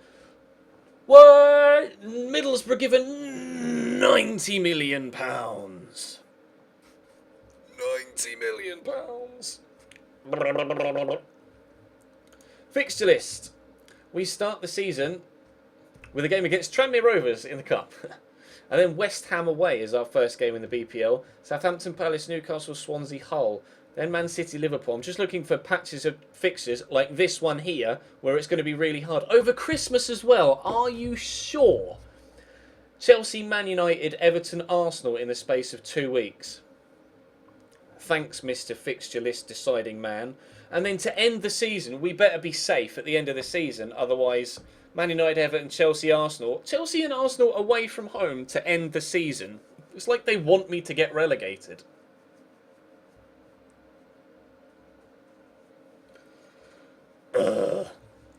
What? Middlesbrough given £90 million. £90 million. Fixture list. We start the season with a game against Tranmere Rovers in the Cup. And then West Ham away is our first game in the BPL. Southampton, Palace, Newcastle, Swansea, Hull. Then Man City, Liverpool. I'm just looking for patches of fixtures like this one here, where it's going to be really hard. Over Christmas as well. Are you sure? Chelsea, Man United, Everton, Arsenal in the space of 2 weeks. Thanks, Mr. Fixture List deciding man. And then to end the season, we better be safe at the end of the season. Otherwise, Man United, Everton, Chelsea, Arsenal. Chelsea and Arsenal away from home to end the season. It's like they want me to get relegated.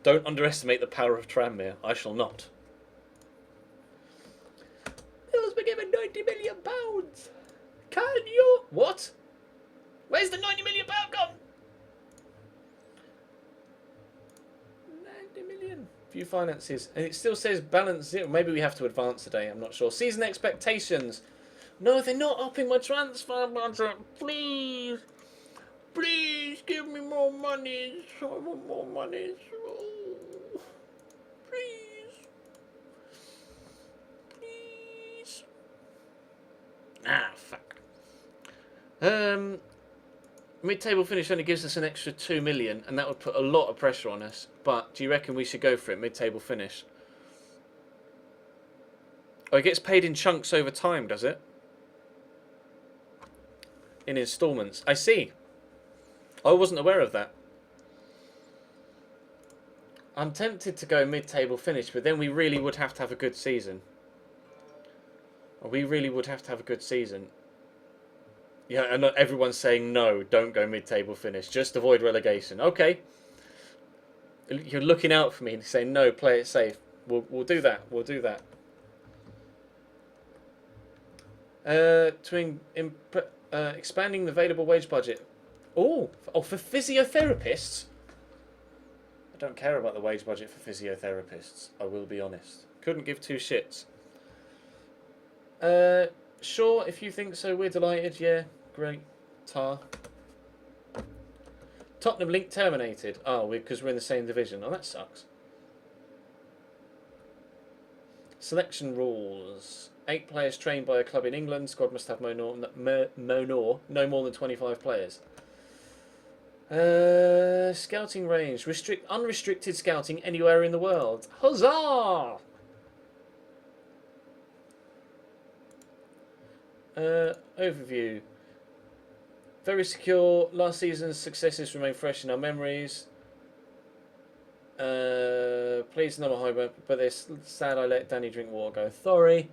Don't underestimate the power of Tranmere. I shall not. Bill's been given £90 million. Can you? What? Where's the £90 million gone? 90 million. View finances. And it still says balance 0. Maybe we have to advance today. I'm not sure. Season expectations. No, they're not upping my transfer budget. Please. Please give me more money. I want more money. Oh, please. Please. Ah, fuck. Mid-table finish only gives us an extra 2 million, and that would put a lot of pressure on us. But do you reckon we should go for it, mid-table finish? Oh, it gets paid in chunks over time, does it? In instalments. I see. I wasn't aware of that. I'm tempted to go mid-table finish, but then we really would have to have a good season. We really would have to have a good season. Yeah, and everyone's saying no, don't go mid-table finish. Just avoid relegation. Okay. You're looking out for me and saying no, play it safe. We'll do that. We'll do that. Expanding the available wage budget. Oh, for physiotherapists? I don't care about the wage budget for physiotherapists. I will be honest. Couldn't give two shits. Sure, if you think so, we're delighted. Yeah, great. Tar. Tottenham link terminated. Oh, because we're in the same division. Oh, that sucks. Selection rules. 8 players trained by a club in England. Squad must have no more than 25 players. Scouting range. Unrestricted scouting anywhere in the world. Huzzah! Overview. Very secure. Last season's successes remain fresh in our memories. Please number high, but it's sad I let Danny drink water go. Sorry.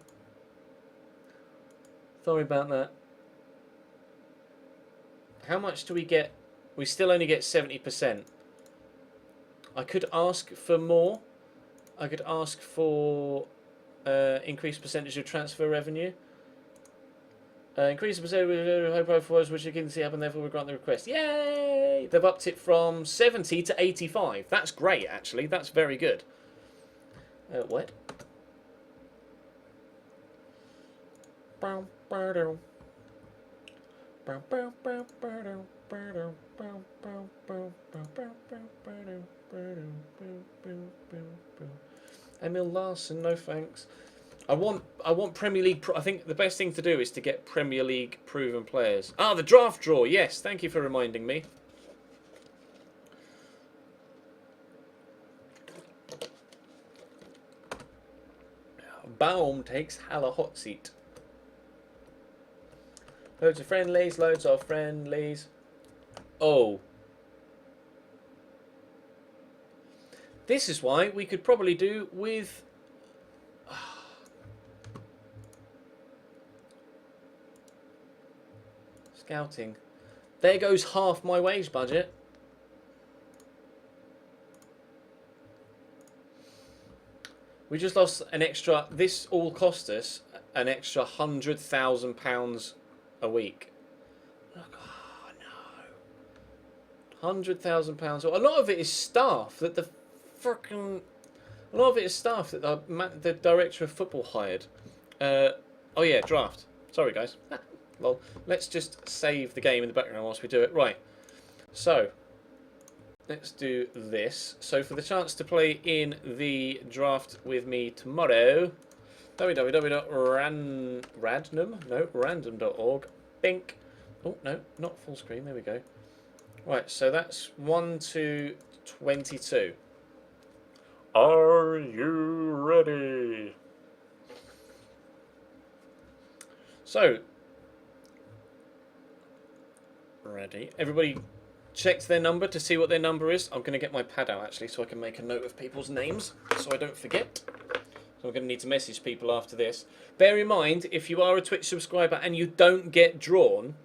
Sorry about that. How much do we get? We still only get 70%. I could ask for more. I could ask for increased percentage of transfer revenue. Increase the percentage of high profiles, which you can see happen, therefore we grant the request. Yay! They've upped it from 70 to 85. That's great, actually. That's very good. What? Emil Larson, no thanks. I want Premier League. I think the best thing to do is to get Premier League proven players. Ah, the draft draw. Yes, thank you for reminding me. Baum takes hella hot seat. Loads of friendlies. Loads of friendlies. Oh. This is why we could probably do with... Scouting. There goes half my wage budget. We just lost an extra... This all cost us an extra £100,000 a week. Oh, no. £100,000. A lot of it is staff that the frickin'... A lot of it is staff that the director of football hired. Oh yeah, draft. Sorry, guys. Well, let's just save the game in the background whilst we do it. Right. So, let's do this. So, for the chance to play in the draft with me tomorrow, random.org. Bink. Oh, no, not full screen. There we go. Right, so that's 1 to 22. Are you ready? So, ready. Everybody checked their number to see what their number is. I'm going to get my pad out, actually, so I can make a note of people's names, so I don't forget. So I'm going to need to message people after this. Bear in mind, if you are a Twitch subscriber and you don't get drawn,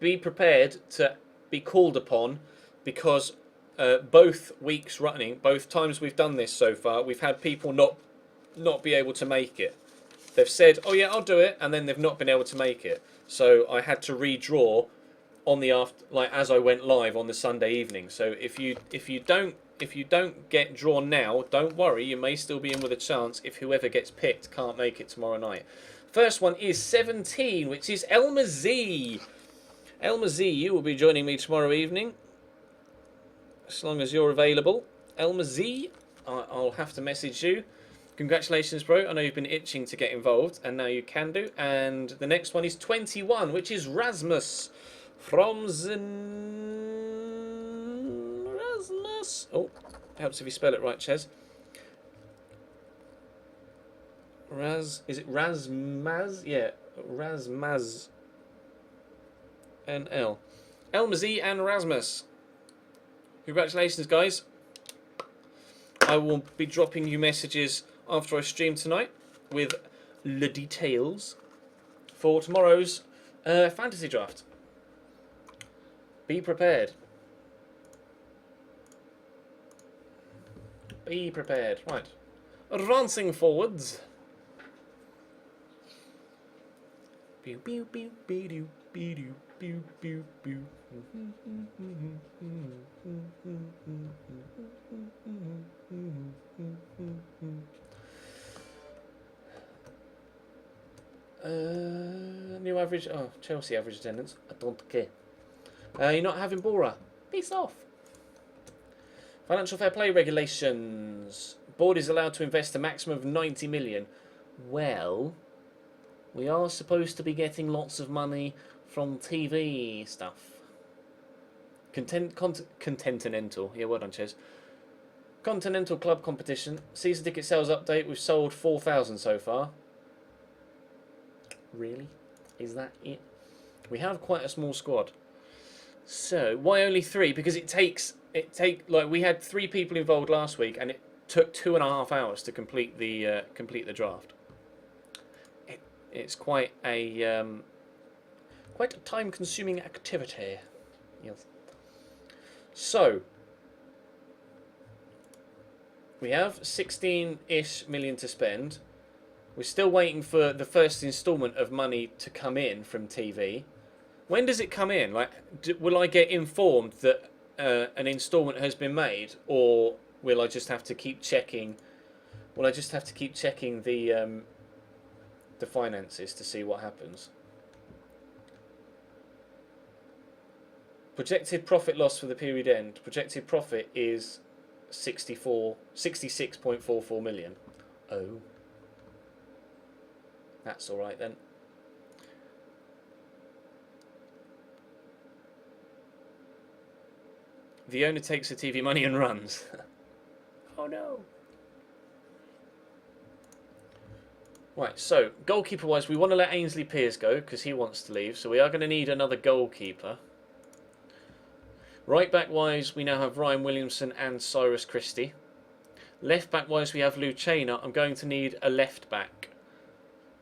be prepared to be called upon, because both weeks running, both times we've done this so far, we've had people not be able to make it. They've said, oh yeah, I'll do it, and then they've not been able to make it. So I had to redraw on the as I went live on the Sunday evening. So if you don't get drawn now, don't worry, you may still be in with a chance if whoever gets picked can't make it tomorrow night. First one is 17, which is Elmer Z. Elmer Z, you will be joining me tomorrow evening, as long as you're available. Elmer Z, I'll have to message you. Congratulations, bro. I know you've been itching to get involved, and now you can do. And the next one is 21, which is Rasmus. From Rasmus. Oh, helps if you spell it right, Ches. Is it Razmaz? Yeah, Razmaz. NL. Elmazy and Rasmus. Congratulations, guys. I will be dropping you messages after I stream tonight with the details for tomorrow's fantasy draft. Be prepared. Be prepared. Right. Advancing forwards. Pew pew pew pew pew pew pew pew. New average. Oh, Chelsea average attendance. I don't care. You're not having Bora. Peace off. Financial fair play regulations. Board is allowed to invest a maximum of 90 million. Well, we are supposed to be getting lots of money from TV stuff. Continental. Yeah, well done, Ches. Continental Club competition. Season ticket sales update. We've sold 4,000 so far. Really? Is that it? We have quite a small squad. So why only 3? Because like we had 3 people involved last week, and it took 2.5 hours to complete the draft. It's quite a time-consuming activity. Yes. So we have 16-ish million to spend. We're still waiting for the first instalment of money to come in from TV. When does it come in? Like, will I get informed that an instalment has been made, or will I just have to keep checking? Will I just have to keep checking the finances to see what happens? Projected profit loss for the period end. Projected profit is 66.44 million. Oh. That's all right then. The owner takes the TV money and runs. Oh no. Right, so goalkeeper-wise, we want to let Ainsley Pearce go because he wants to leave. So we are going to need another goalkeeper. Right back-wise, we now have Ryan Williamson and Cyrus Christie. Left back-wise, we have Lucena. I'm going to need a left back.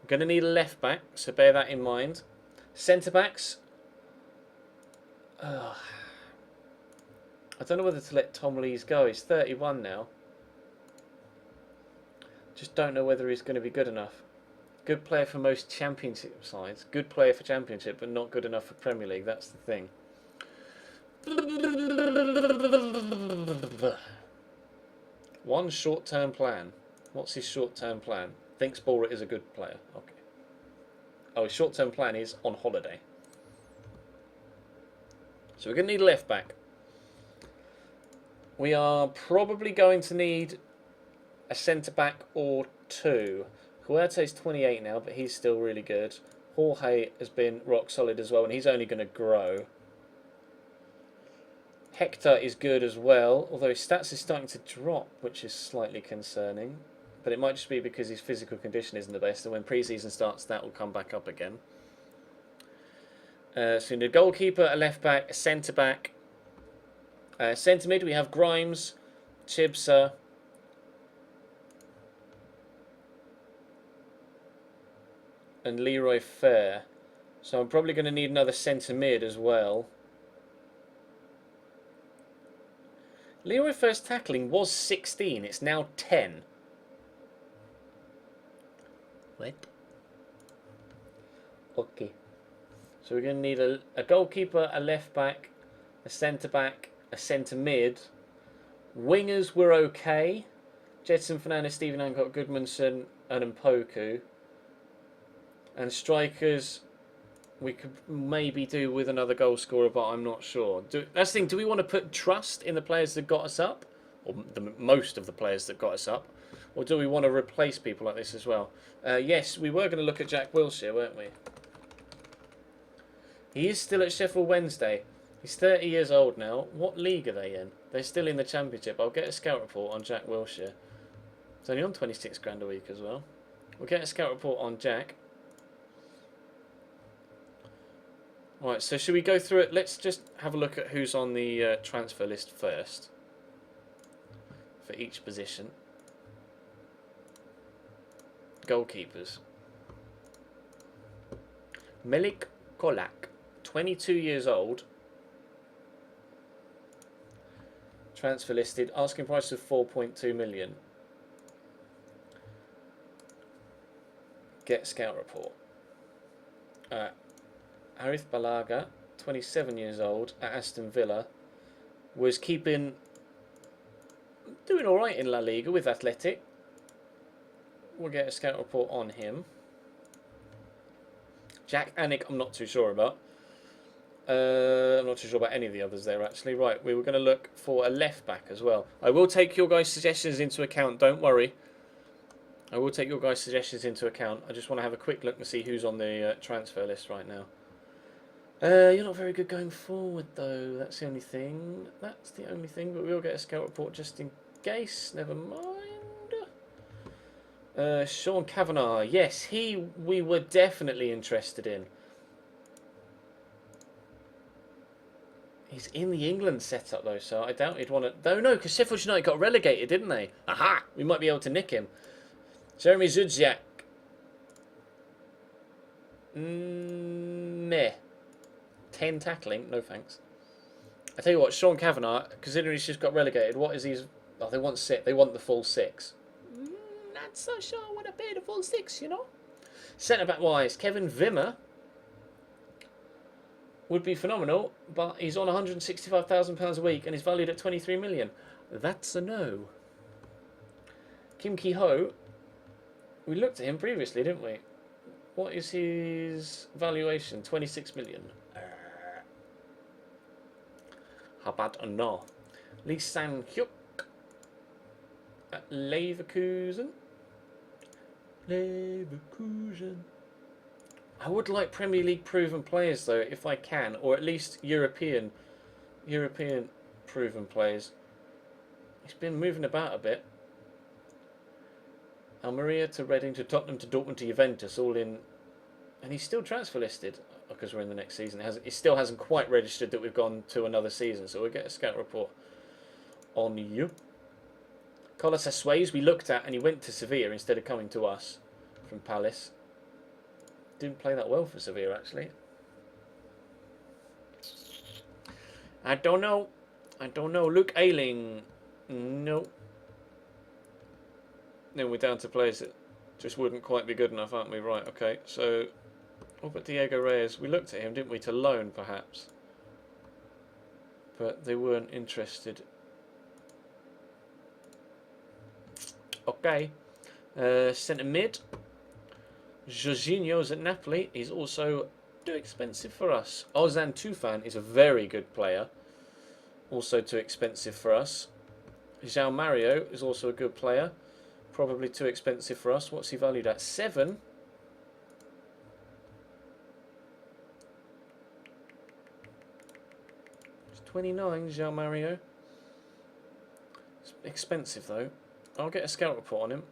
I'm going to need a left back, so bear that in mind. Centre backs. I don't know whether to let Tom Lees go. He's 31 now. Just don't know whether he's going to be good enough. Good player for most championship sides. Good player for championship, but not good enough for Premier League. That's the thing. One short-term plan. What's his short-term plan? Thinks Bora is a good player. Okay. Oh, his short-term plan is on holiday. So we're going to need a left back. We are probably going to need a centre-back or 2. Huerte's 28 now, but he's still really good. Jorge has been rock solid as well, and he's only going to grow. Hector is good as well, although his stats is starting to drop, which is slightly concerning. But it might just be because his physical condition isn't the best, and when pre-season starts, that will come back up again. So we need a goalkeeper, a left-back, a centre-back. Centre mid, we have Grimes, Chibsa, and Leroy Fair. So I'm probably going to need another centre mid as well. Leroy Fair's tackling was 16, it's now 10. What? Okay. So we're going to need a goalkeeper, a left back, a centre back, a centre mid. Wingers were okay. Jedson Fernandes, Stephen Hancock, Goodmanson, and Mpoku. And strikers, we could maybe do with another goal scorer, but I'm not sure. That's the thing, do we want to put trust in the players that got us up? Or most of the players that got us up? Or do we want to replace people like this as well? Yes, we were going to look at Jack Wilshere, weren't we? He is still at Sheffield Wednesday. He's 30 years old now. What league are they in? They're still in the Championship. I'll get a scout report on Jack Wilshere. He's only on 26 grand a week as well. We'll get a scout report on Jack. Right, so should we go through it? Let's just have a look at who's on the transfer list first. For each position. Goalkeepers. Melik Kolak, 22 years old. Transfer listed, asking price of 4.2 million. Get scout report. Arif Balaga, 27 years old, at Aston Villa, was doing alright in La Liga with Athletic. We'll get a scout report on him. Jack Anik, I'm not too sure about. I'm not too sure about any of the others there, actually. Right, we were going to look for a left back as well. I will take your guys' suggestions into account, don't worry. I will take your guys' suggestions into account. I just want to have a quick look and see who's on the transfer list right now. You're not very good going forward, though. That's the only thing. That's the only thing, but we'll get a scout report just in case. Never mind. Sean Kavanagh. Yes, we were definitely interested in. He's in the England setup, though, so I doubt he'd want to... No, because Sheffield United got relegated, didn't they? Aha! We might be able to nick him. Jeremy Zudziak. Meh. 10 tackling. No, thanks. I tell you what, Sean Kavanagh, considering he's just got relegated, what is his... Oh, they want six. They want the full 6. Not so sure I want to pay the full 6, you know? Centre-back-wise, Kevin Wimmer would be phenomenal, but he's on £165,000 a week and is valued at 23 million. That's a no. Kim Ki-ho, we looked at him previously, didn't we? What is his valuation? 26 million. How about a no? Lee Sang-hyuk at Leverkusen. Leverkusen. I would like Premier League proven players though, if I can, or at least European proven players. He's been moving about a bit. Almeria to Reading to Tottenham to Dortmund to Juventus, all in, and he's still transfer listed because we're in the next season. It still hasn't quite registered that we've gone to another season, so we'll get a scout report on you. Carlos Assuez we looked at, and he went to Sevilla instead of coming to us from Palace. Didn't play that well for Sevilla, actually. I don't know. Luke Ayling. No. Then we're down to players that just wouldn't quite be good enough, aren't we? Right, okay. So, what about Diego Reyes? We looked at him, didn't we, to loan, perhaps? But they weren't interested. Okay. Centre mid. Jorginho's at Napoli. He's also too expensive for us. Ozan Tufan is a very good player. Also too expensive for us. João Mario is also a good player. Probably too expensive for us. What's he valued at? 7. It's 29, João Mario. It's expensive though. I'll get a scout report on him.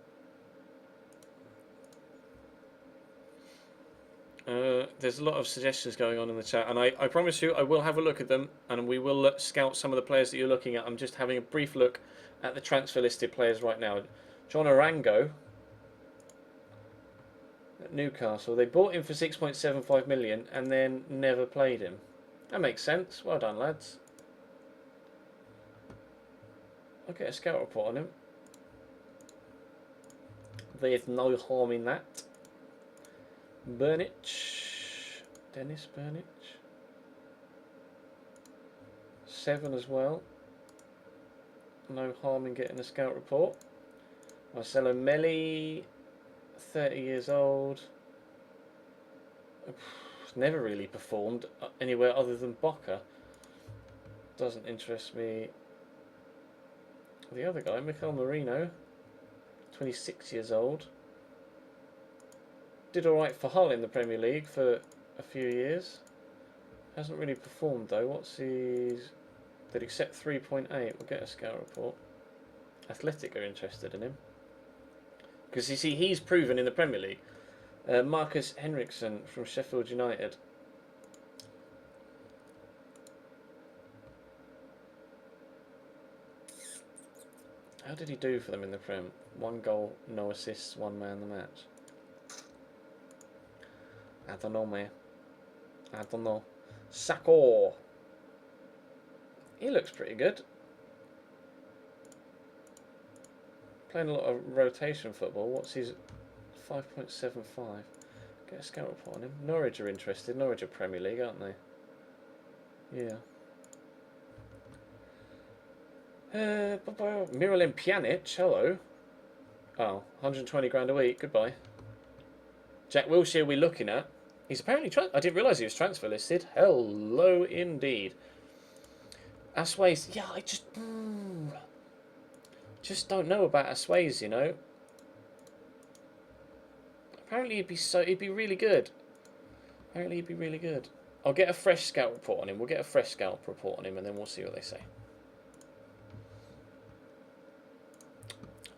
There's a lot of suggestions going on in the chat, and I promise you I will have a look at them, and we will scout some of the players that you're looking at. I'm just having a brief look at the transfer listed players right now. John Arango at Newcastle. They bought him for 6.75 million and then never played him. That makes sense. Well done, lads. I'll get a scout report on him. There's no harm in that. Burnich. Dennis Burnich. 7 as well. No harm in getting a scout report. Marcelo Melli, 30 years old. Never really performed anywhere other than Boca. Doesn't interest me. The other guy, Mikel Merino, 26 years old. Did alright for Hull in the Premier League for a few years. Hasn't really performed though. What's his... Did accept 3.8. We'll get a scout report. Athletic are interested in him. Because you see, he's proven in the Premier League. Marcus Henriksen from Sheffield United. How did he do for them in the Prem? 1 goal, no assists, 1 man the match. I don't know, man. I don't know. Sako. He looks pretty good. Playing a lot of rotation football. What's his 5.75? Get a scout report on him. Norwich are interested. Norwich are Premier League, aren't they? Yeah. Miralem Pjanic, hello. Oh, 120 grand a week. Goodbye. Jack Wilshere we're looking at. He's apparently... I didn't realise he was transfer listed. Hello, indeed. Asways. Yeah, I just don't know about Asways, you know. Apparently he'd be really good. Apparently he'd be really good. I'll get a fresh scout report on him. We'll get a fresh scout report on him and then we'll see what they say.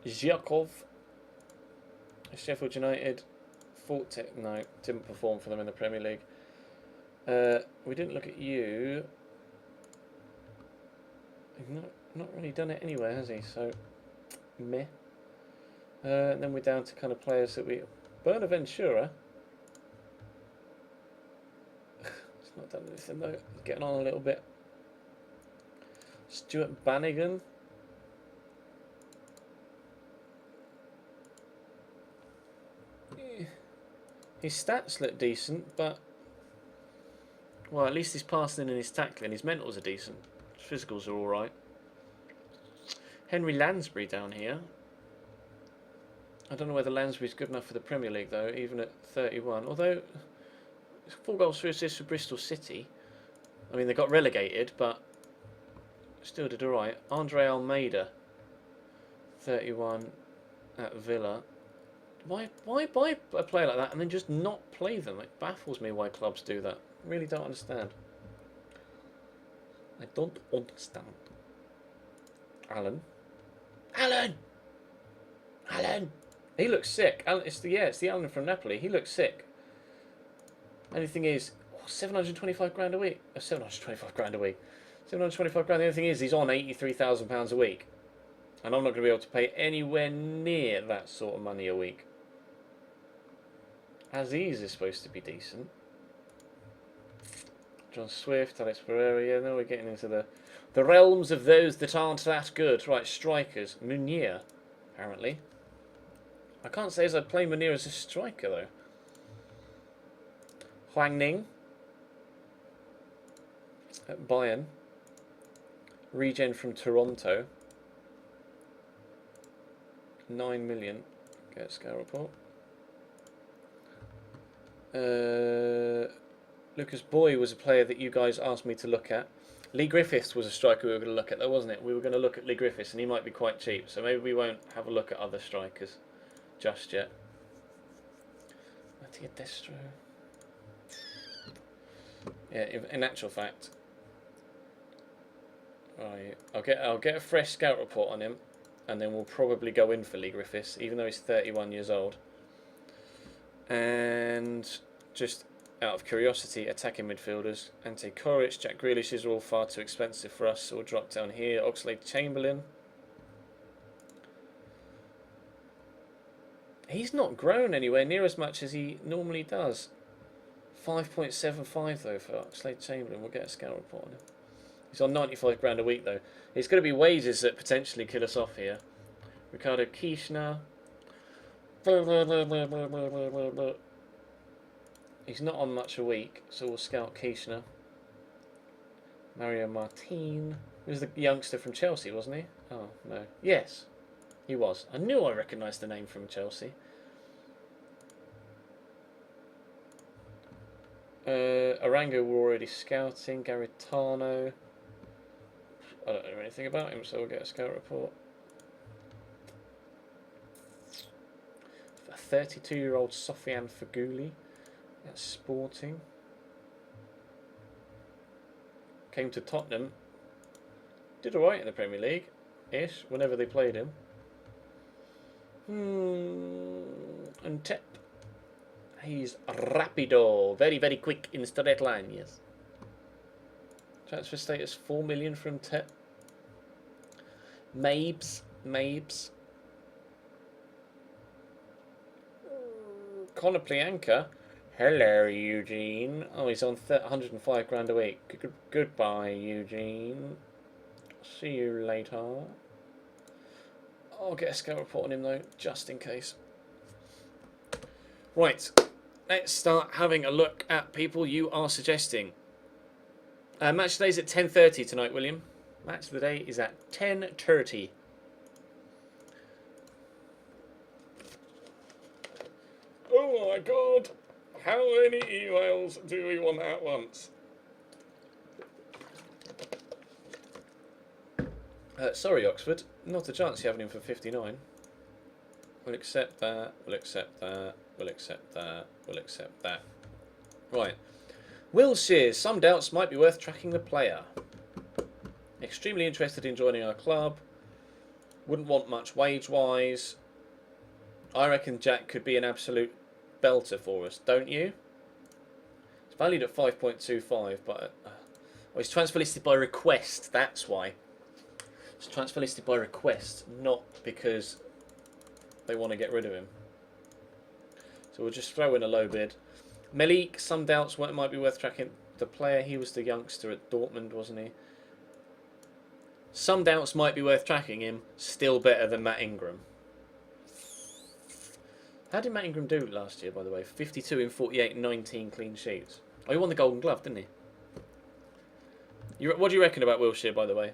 Zhirkov. Sheffield United. No, didn't perform for them in the Premier League. We didn't look at you. He's not really done it anywhere, has he? So, meh. And then we're down to kind of players that we... Bonaventura. It's not done anything though. He's getting on a little bit. Stuart Bannigan. His stats look decent, but... Well, at least his passing and his tackling. His mentals are decent. His physicals are alright. Henry Lansbury down here. I don't know whether Lansbury's good enough for the Premier League, though, even at 31. Although, 4 goals, 3 assists for Bristol City. I mean, they got relegated, but still did alright. Andre Almeida, 31 at Villa. Why buy a player like that and then just not play them? It baffles me why clubs do that. Really don't understand. I don't understand. Alan. He looks sick. It's the Alan from Napoli. He looks sick. Only thing is, 725 grand a week. 725 grand a week. 725 grand. The only thing is, he's on £83,000 a week, and I'm not going to be able to pay anywhere near that sort of money a week. Aziz is supposed to be decent. John Swift, Alex Pereira. Yeah, now we're getting into the realms of those that aren't that good. Right, strikers. Munir, apparently. I can't say as I'd play Munir as a striker, though. Huang Ning. At Bayern. Regen from Toronto. 9 million. Get a scale report. Lucas Boy was a player that you guys asked me to look at. Lee Griffiths was a striker we were going to look at, though, wasn't it? We were going to look at Lee Griffiths, and he might be quite cheap, so maybe we won't have a look at other strikers just yet. Mattia Destro. Yeah, in actual fact, right, I'll get a fresh scout report on him, and then we'll probably go in for Lee Griffiths, even though he's 31 years old. And just out of curiosity, attacking midfielders. Ante Coric, Jack Grealish, these are all far too expensive for us, so we'll drop down here. Oxlade-Chamberlain. He's not grown anywhere near as much as he normally does. 5.75 though for Oxlade-Chamberlain. We'll get a scout report on him. He's on 95 grand a week though. It's going to be wages that potentially kill us off here. Ricardo Kirchner. He's not on much a week, so we'll scout Kirchner. Mario Martin. He was the youngster from Chelsea, wasn't he? Oh, no. Yes, he was. I knew I recognised the name from Chelsea. Arango we're already scouting. Garitano. I don't know anything about him, so we'll get a scout report. A 32-year-old Sofiane Feghouli at Sporting. Came to Tottenham. Did alright in the Premier League. Ish, whenever they played him. And Tep. He's rapido. Very, very quick in the straight line, yes. Transfer status 4 million from Tep. Mabes. Conor Plianka. Hello, Eugene. Oh, he's on 105 grand a week. Goodbye, Eugene. See you later. I'll get a scout report on him, though, just in case. Right. Let's start having a look at people you are suggesting. Match today's at 10:30 tonight, William. Match of the day is at 10:30. Oh my god! How many emails do we want at once? Sorry, Oxford. Not a chance you having him for 59. We'll accept that. We'll accept that. We'll accept that. We'll accept that. Right. Wilshere. Some doubts might be worth tracking the player. Extremely interested in joining our club. Wouldn't want much wage-wise. I reckon Jack could be an absolute belter for us, don't you? It's valued at 5.25, but he's transfer listed by request. That's why. It's transfer listed by request, not because they want to get rid of him. So we'll just throw in a low bid. Melik, some doubts what it might be worth tracking the player. He was the youngster at Dortmund, wasn't he? Some doubts might be worth tracking him. Still better than Matt Ingram. How did Matt Ingram do last year, by the way? 52 in 48, 19 clean sheets. Oh, he won the Golden Glove, didn't he? What do you reckon about Wilshere, by the way?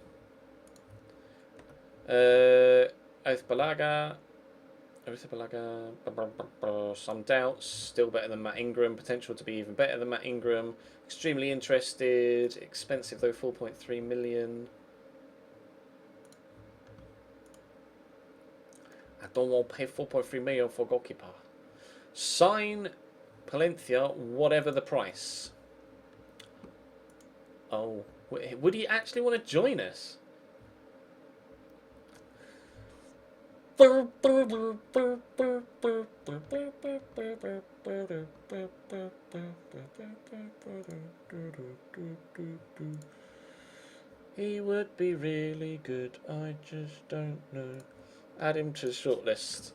Oathbalaga. Some doubts. Still better than Matt Ingram. Potential to be even better than Matt Ingram. Extremely interested. Expensive, though, 4.3 million. I don't want to pay 4.3 million for a goalkeeper. Sign Palencia, whatever the price. Oh, would he actually want to join us? He would be really good. I just don't know. Add him to the shortlist.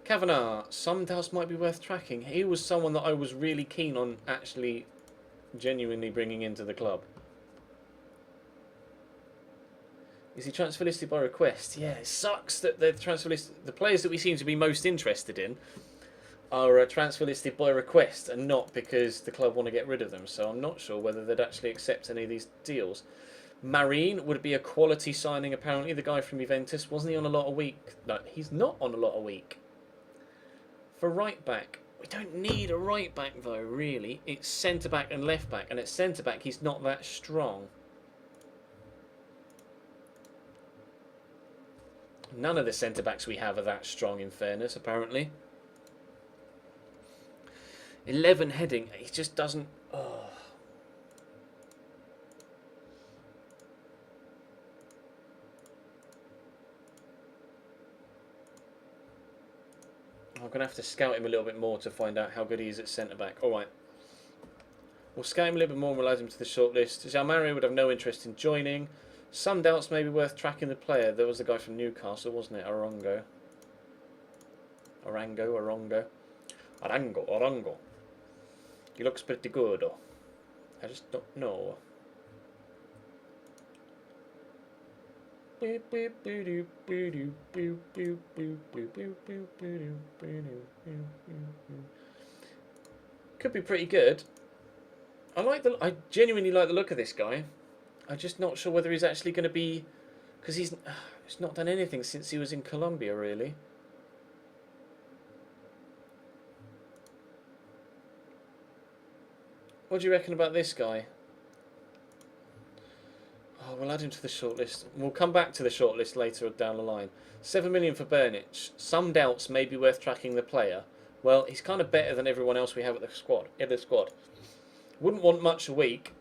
Kavanagh, some doubts might be worth tracking. He was someone that I was really keen on actually genuinely bringing into the club. Is he transfer listed by request? Yeah, it sucks that the transfer list, the players that we seem to be most interested in are transfer listed by request and not because the club want to get rid of them. So I'm not sure whether they'd actually accept any of these deals. Marine would be a quality signing, apparently. The guy from Juventus. Wasn't he on a lot a week? No, he's not on a lot a week. For right back, we don't need a right back, though, really. It's centre back and left back. And at centre back, he's not that strong. None of the centre backs we have are that strong, in fairness, apparently. 11 heading. He just doesn't. Oh. I'm going to have to scout him a little bit more to find out how good he is at centre-back. Alright. We'll scout him a little bit more and we'll add him to the shortlist. Jalmari would have no interest in joining. Some doubts may be worth tracking the player. There was a guy from Newcastle, wasn't it? Orongo. Orango. He looks pretty good. I just don't know. Could be pretty good. I genuinely like the look of this guy. I'm just not sure whether he's actually going to be, because he's not done anything since he was in Colombia, really. What do you reckon about this guy? Oh, we'll add him to the shortlist. We'll come back to the shortlist later down the line. 7 million for Burnich. Some doubts may be worth tracking the player. Well, he's kind of better than everyone else we have at the squad. Wouldn't want much a week.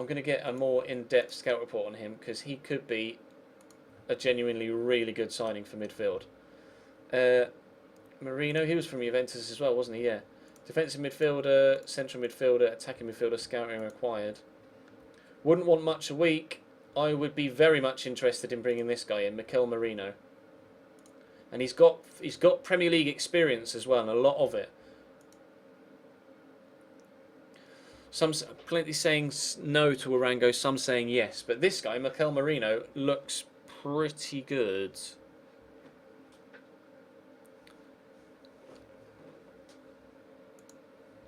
I'm going to get a more in-depth scout report on him because he could be a genuinely really good signing for midfield. Marino, he was from Juventus as well, wasn't he? Yeah. Defensive midfielder, central midfielder, attacking midfielder, scouting required. Wouldn't want much a week. I would be very much interested in bringing this guy in, Mikel Marino. And he's got Premier League experience as well, and a lot of it. Some plenty saying no to Arango, some saying yes. But this guy, Mikel Marino, looks pretty good.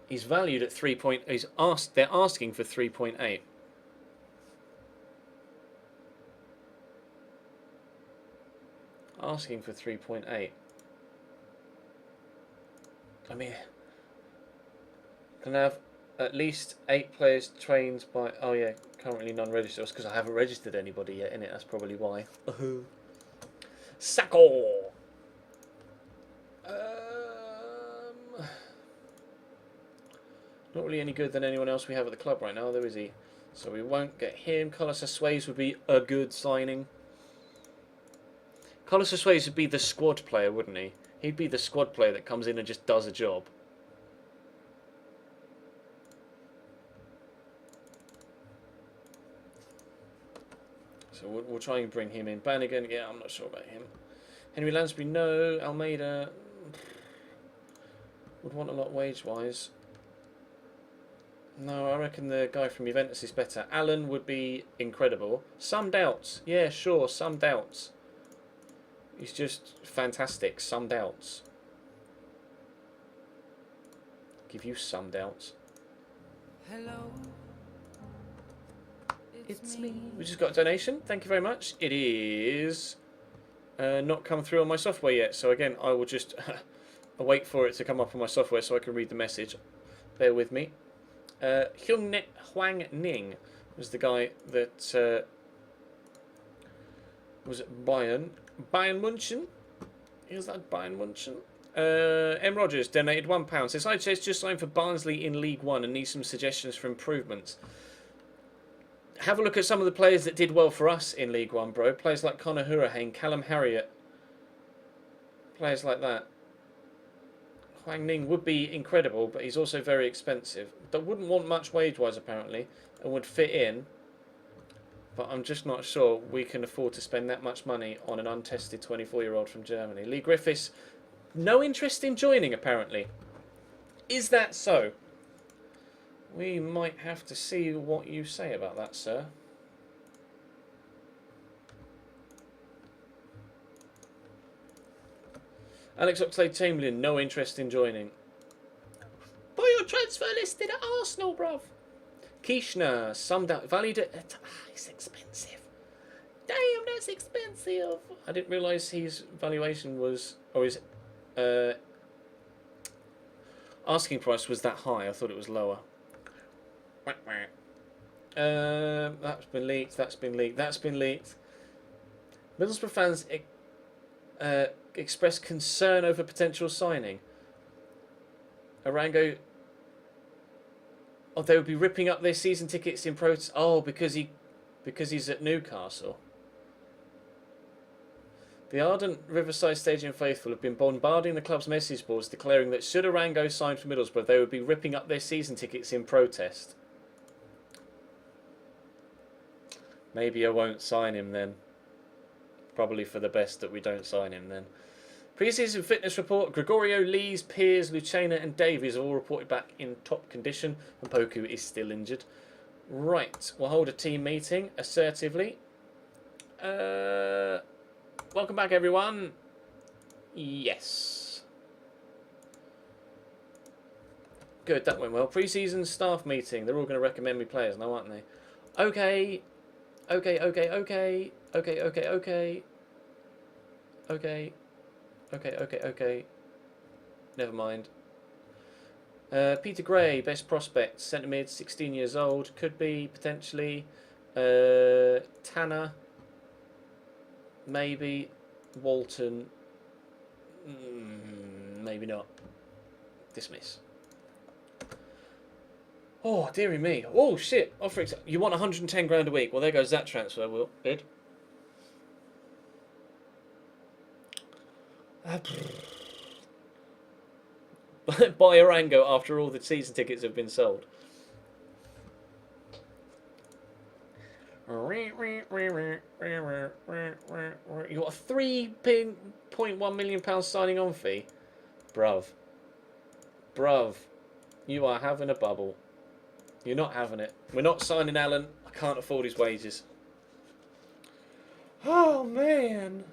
He's valued at 3. They're asking for 3.8. Asking for 3.8. I mean, can I have at least 8 players trained by... Oh yeah, currently non-registered. Because I haven't registered anybody yet, innit? That's probably why. Sacco! Not really any good than anyone else we have at the club right now, though, is he? So we won't get him. Carlos Suárez would be a good signing. Carlos Suárez would be the squad player, wouldn't he? He'd be the squad player that comes in and just does a job. So we'll try and bring him in. Bannigan, yeah, I'm not sure about him. Henry Lansbury, no. Almeida would want a lot wage-wise. No, I reckon the guy from Juventus is better. Allen would be incredible. Some doubts. Yeah, sure, some doubts. He's just fantastic. Some doubts. Give you some doubts. Hello. It's me. We just got a donation. Thank you very much. It is not come through on my software yet. So again, I will just wait for it to come up on my software so I can read the message. Bear with me. Huang Ning was the guy that was at Bayern München. Is that Bayern München? M. Rogers donated £1. Says, hi Ches, just signed for Barnsley in League One and need some suggestions for improvements. Have a look at some of the players that did well for us in League One, bro. Players like Conor Hourihane, Callum Harriott. Players like that. Huang Ning would be incredible, but he's also very expensive. That wouldn't want much wage-wise, apparently, and would fit in. But I'm just not sure we can afford to spend that much money on an untested 24-year-old from Germany. Lee Griffiths, no interest in joining, apparently. Is that so? We might have to see what you say about that, sir. Alex Oxlade-Chamberlain, no interest in joining. Boy, your transfer listed at Arsenal, bruv. Kishna, summed out, valued at... it's expensive. Damn, that's expensive. I didn't realise his valuation was... or his asking price was that high. I thought it was lower. That's been leaked, that's been leaked, that's been leaked. Middlesbrough fans expressed concern over potential signing. Arango... oh, they would be ripping up their season tickets in protest. Oh, because he's at Newcastle. The ardent Riverside Stadium faithful have been bombarding the club's message boards declaring that should Arango sign for Middlesbrough, they would be ripping up their season tickets in protest. Maybe I won't sign him then. Probably for the best that we don't sign him then. Preseason fitness report. Gregorio, Lees, Piers, Lucena and Davies are all reported back in top condition. And Poku is still injured. Right. We'll hold a team meeting assertively. Welcome back, everyone. Yes. Good, that went well. Preseason staff meeting. They're all going to recommend me players now, aren't they? Okay. Okay. Never mind. Peter Gray, best prospect, centre mid, 16 years old, could be potentially. Tanner, maybe. Walton, maybe not. Dismiss. Oh, dearie me. Oh, shit. You want 110 grand a week. Well, there goes that transfer, Will. Bid. Buy Orango after all the season tickets have been sold. You got a £3.1 million signing on fee? Bruv. Bruv. You are having a bubble. You're not having it. We're not signing Alan. I can't afford his wages. Oh, man.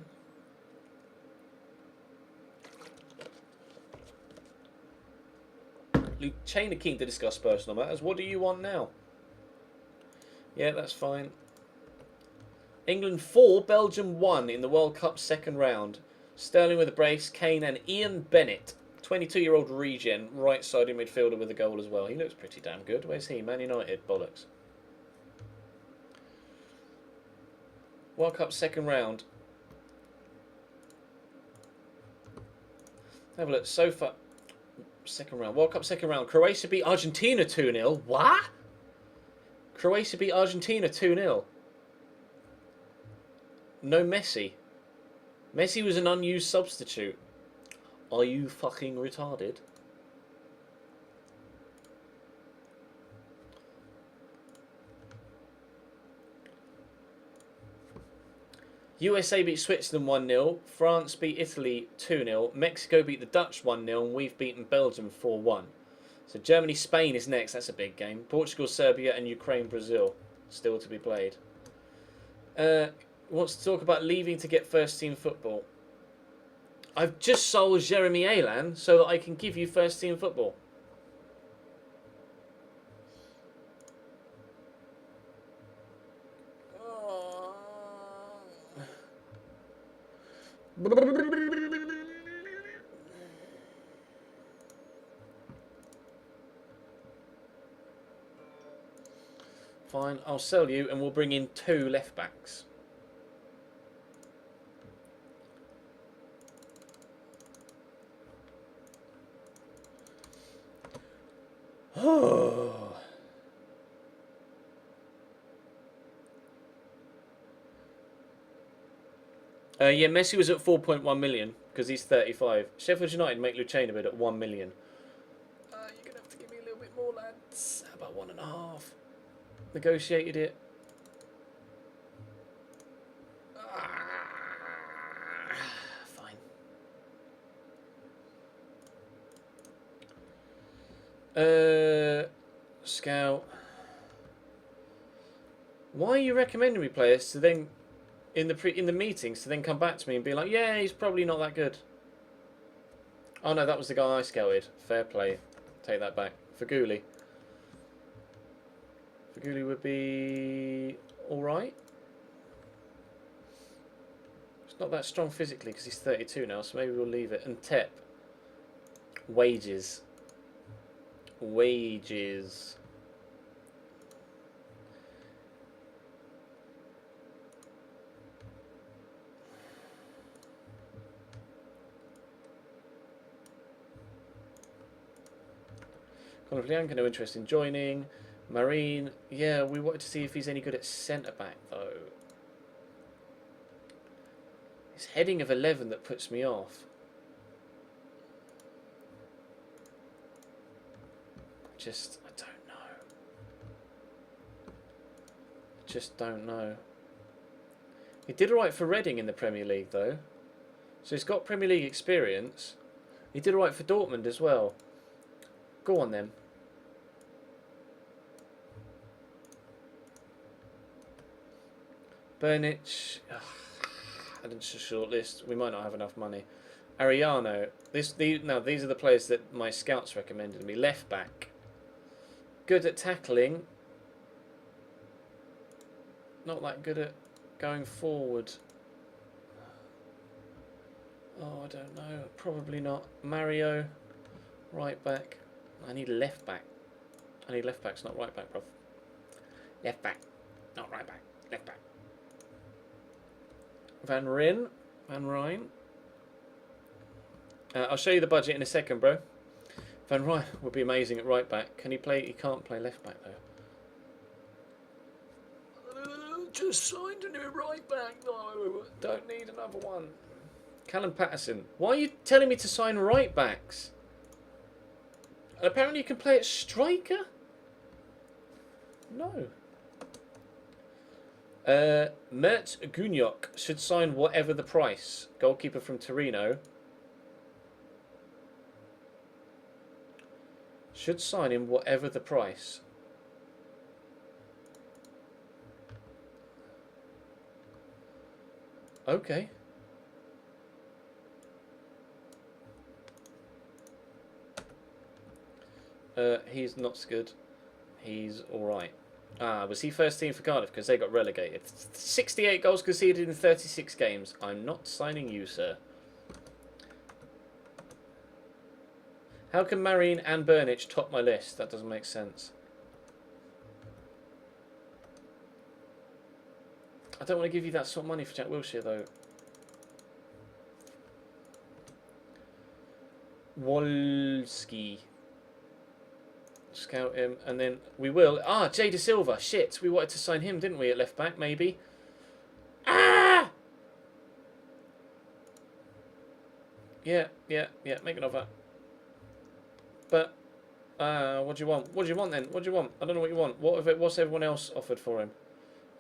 Chain are keen to discuss personal matters. What do you want now? Yeah, that's fine. England 4, Belgium 1 in the World Cup second round. Sterling with a brace, Kane and Ian Bennett. 22-year-old regen, right-sided midfielder with a goal as well. He looks pretty damn good. Where's he? Man United, bollocks. World Cup second round. Have a look. So far, second round. World Cup second round. Croatia beat Argentina 2-0. What? Croatia beat Argentina 2-0. No Messi. Messi was an unused substitute. Are you fucking retarded? USA beat Switzerland 1-0. France beat Italy 2-0. Mexico beat the Dutch 1-0. And we've beaten Belgium 4-1. So Germany-Spain is next. That's a big game. Portugal-Serbia and Ukraine-Brazil still to be played. Wants to talk about leaving to get first-team football. I've just sold Jeremy Alan so that I can give you first-team football. Fine, I'll sell you and we'll bring in 2 left-backs. Oh. Yeah, Messi was at 4.1 million because he's 35. Sheffield United make Lucena bid at 1 million. You're going to have to give me a little bit more, lads. How about 1.5? Negotiated it. Fine. Scout. Why are you recommending me players to then in the meetings to then come back to me and be like, yeah, he's probably not that good? Oh no, that was the guy I scouted. Fair play. Take that back. Faguli. Faguli would be alright. He's not that strong physically because he's 32 now, so maybe we'll leave it. And Tep. Wages. Wages. Conor Lianca, no interest in joining. Marine, yeah, we wanted to see if he's any good at centre-back, though. It's heading of 11 that puts me off. I don't know. Just don't know. He did alright for Reading in the Premier League, though. So he's got Premier League experience. He did alright for Dortmund as well. Go on, then. Burnich. Added to shortlist. We might not have enough money. Ariano. These are the players that my scouts recommended me. Left back. Good at tackling. Not that good at going forward. Oh, I don't know. Probably not. Mario. Right back. I need left back. I need left backs, not right back, bruv. Left back. Not right back. Left back. Van Rijn. I'll show you the budget in a second, bro. Van Rijn would be amazing at right back. Can he play? He can't play left back though. Just signed a new right back though. Don't need another one. Callum Patterson. Why are you telling me to sign right backs? And apparently you can play at striker? No. Mert Gunyok should sign whatever the price. Goalkeeper from Torino. Should sign him whatever the price. Okay. He's not so good. He's alright. Ah, was he first team for Cardiff? Because they got relegated. 68 goals conceded in 36 games. I'm not signing you, sir. How can Marine and Burnich top my list? That doesn't make sense. I don't want to give you that sort of money for Jack Wilshere, though. Wolski. Scout him, and then we will. Ah, Jay De Silva. Shit, we wanted to sign him, didn't we, at left back, maybe? Ah! Yeah, make an offer. But, what do you want? What do you want then? What do you want? I don't know what you want. What's everyone else offered for him?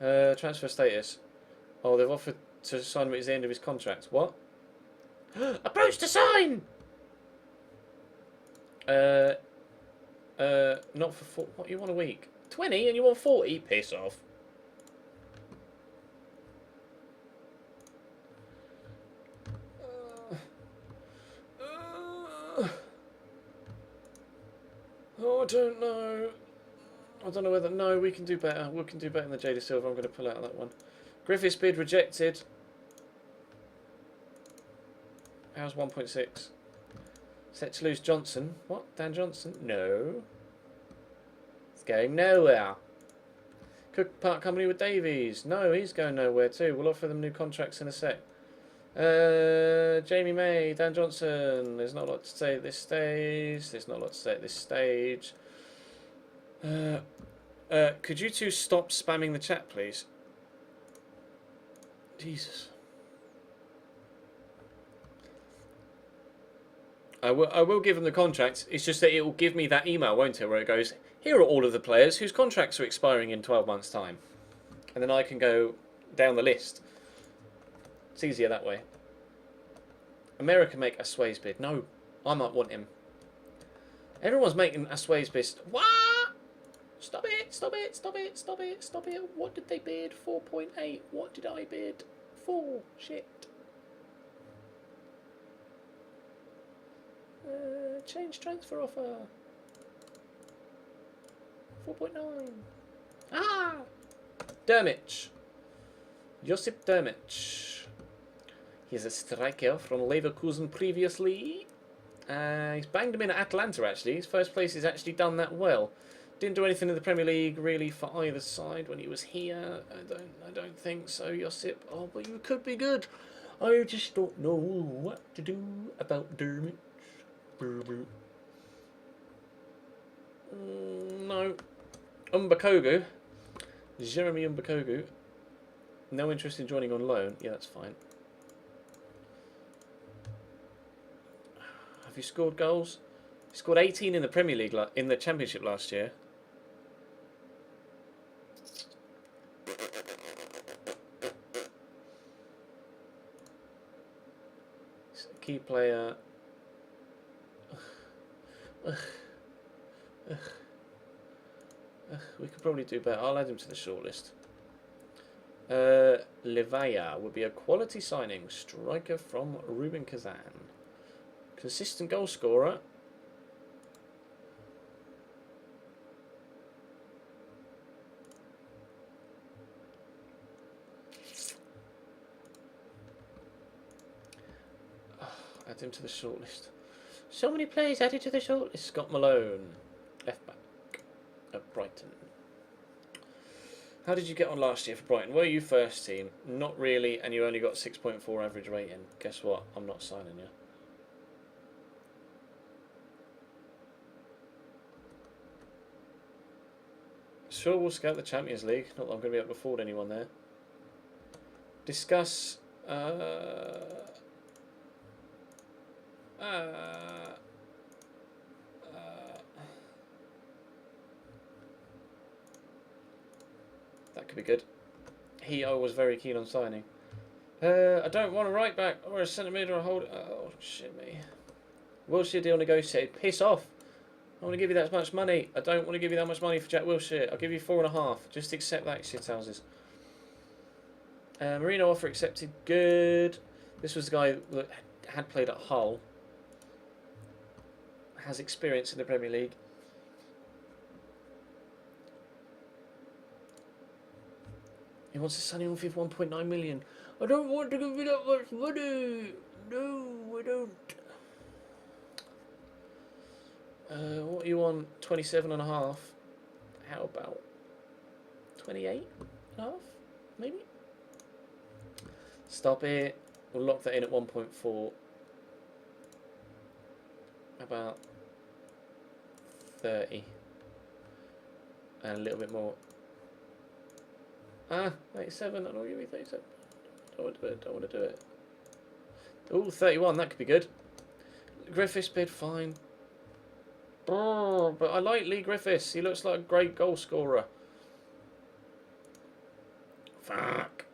Transfer status. Oh, they've offered to sign him at the end of his contract. What? Approach to sign! Not for what you want a week? 20 and you want 40? Piss off. Oh, I don't know. I don't know whether... No, we can do better. We can do better than the Jay De Silva. I'm going to pull out of that one. Griffith's bid rejected. How's 1.6? Set to lose Johnson. What? Dan Johnson? No. It's going nowhere. Cook part company with Davies. No, he's going nowhere too. We'll offer them new contracts in a sec. Jamie May, Dan Johnson. There's not a lot to say at this stage. There's not a lot to say at this stage. Could you two stop spamming the chat, please? Jesus. I will give them the contracts. It's just that it will give me that email, won't it, where it goes, here are all of the players whose contracts are expiring in 12 months' time. And then I can go down the list. It's easier that way. America make Asway's bid. No, I might want him. Everyone's making Asway's bid. What? Stop it, stop it, stop it, stop it, stop it. What did they bid? 4.8. What did I bid? 4. Shit. Change transfer offer. 4.9. Ah! Dermich. Josip Dermich. He's a striker from Leverkusen previously. He's banged him in at Atalanta, actually. His first place has actually done that well. Didn't do anything in the Premier League, really, for either side when he was here. I don't think so, Josip. Oh, but you could be good. I just don't know what to do about Dermich. No. Umbakogu. Jeremy Umbakogu. No interest in joining on loan. Yeah, that's fine. Have you scored goals? You scored 18 in the Premier League, in the Championship last year. Key player. We could probably do better. I'll add him to the shortlist. Levaya would be a quality signing. Striker from Rubin Kazan. Consistent goal scorer. Add him to the shortlist. So many players added to the shortlist. Scott Malone, left back at Brighton. How did you get on last year for Brighton? Were you first team? Not really, and you only got 6.4 average rating. Guess what? I'm not signing you. Sure, we'll scout the Champions League. Not that I'm going to be able to afford anyone there. Discuss. That could be good. I was very keen on signing. I don't want a right back or a centre mid or a hold. Oh shit me. Wilshere deal negotiated. Piss off. I want to give you that much money. I don't want to give you that much money for Jack Wilshere. I'll give you 4.5. Just accept that, shithouses. Marino offer accepted. Good. This was the guy that had played at Hull. Has experience in the Premier League. He wants to sign him off with 1.9 million. I don't want to give you that much money. No, I don't. What do you want? 27.5. How about 28.5? Maybe? Stop it. We'll lock that in at 1.4. About 30. And a little bit more. 37. I don't give me 37. Don't want to do it. Don't want to do it. Oh, 31. That could be good. Griffiths bid fine. Oh, but I like Lee Griffiths. He looks like a great goal scorer. Fuck.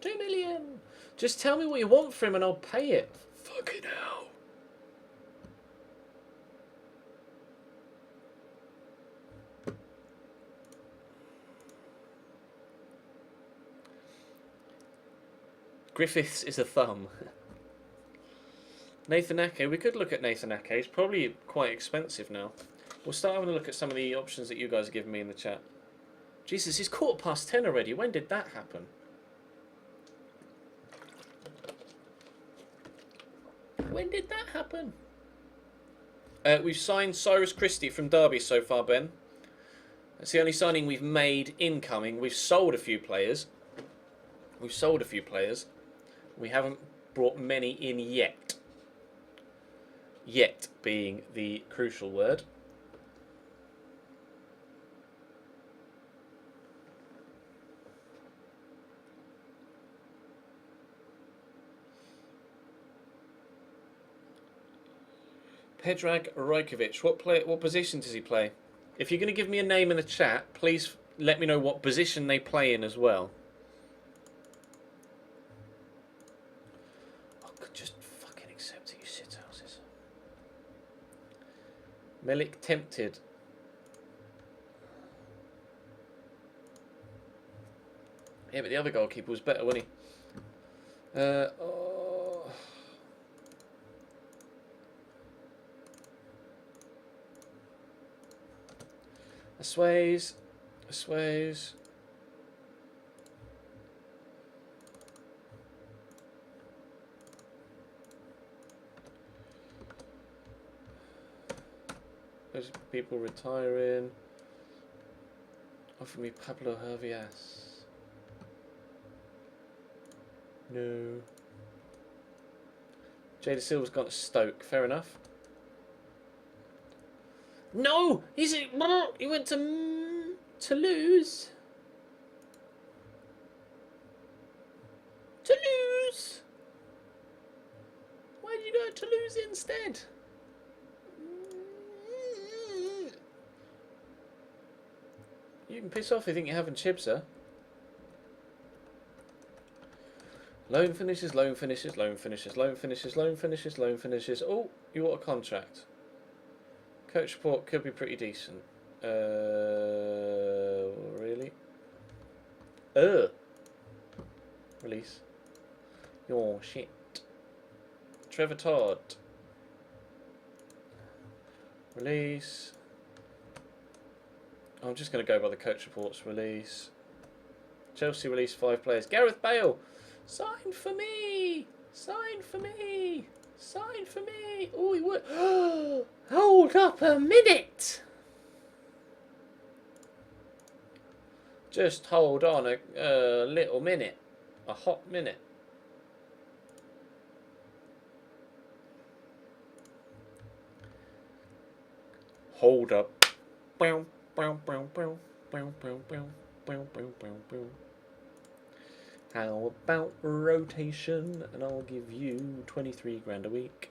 $2 million. Just tell me what you want for him and I'll pay it. Fucking hell. Griffiths is a thumb. Nathan Ake. We could look at Nathan Ake. He's probably quite expensive now. We'll start having a look at some of the options that you guys are giving me in the chat. Jesus, it's 10:15 already. When did that happen? When did that happen? We've signed Cyrus Christie from Derby so far, Ben. That's the only signing we've made incoming. We've sold a few players. We haven't brought many in yet. Yet being the crucial word. Predrag Rajkovic. What position does he play? If you're going to give me a name in the chat, please let me know what position they play in as well. Oh, just fucking accept it, you shithouses. Melik tempted. Yeah, but the other goalkeeper was better, wasn't he? Sways. There's people retiring. Offer me Pablo Hervias. No. Jada Silva's gone to Stoke. Fair enough. No! He went to Toulouse. Toulouse! Why did you go to Toulouse instead? You can piss off if you think you're having chips, sir. Loan finishes. Oh, you want a contract. Coach report could be pretty decent. Really? Release. Your shit. Trevor Todd. Release. I'm just going to go by the coach reports. Release. Chelsea released 5 players. Gareth Bale. Sign for me. Oh, he would. Hold up a minute. Just hold on a little minute. A hot minute. Hold up. How about rotation? And I'll give you 23 grand a week.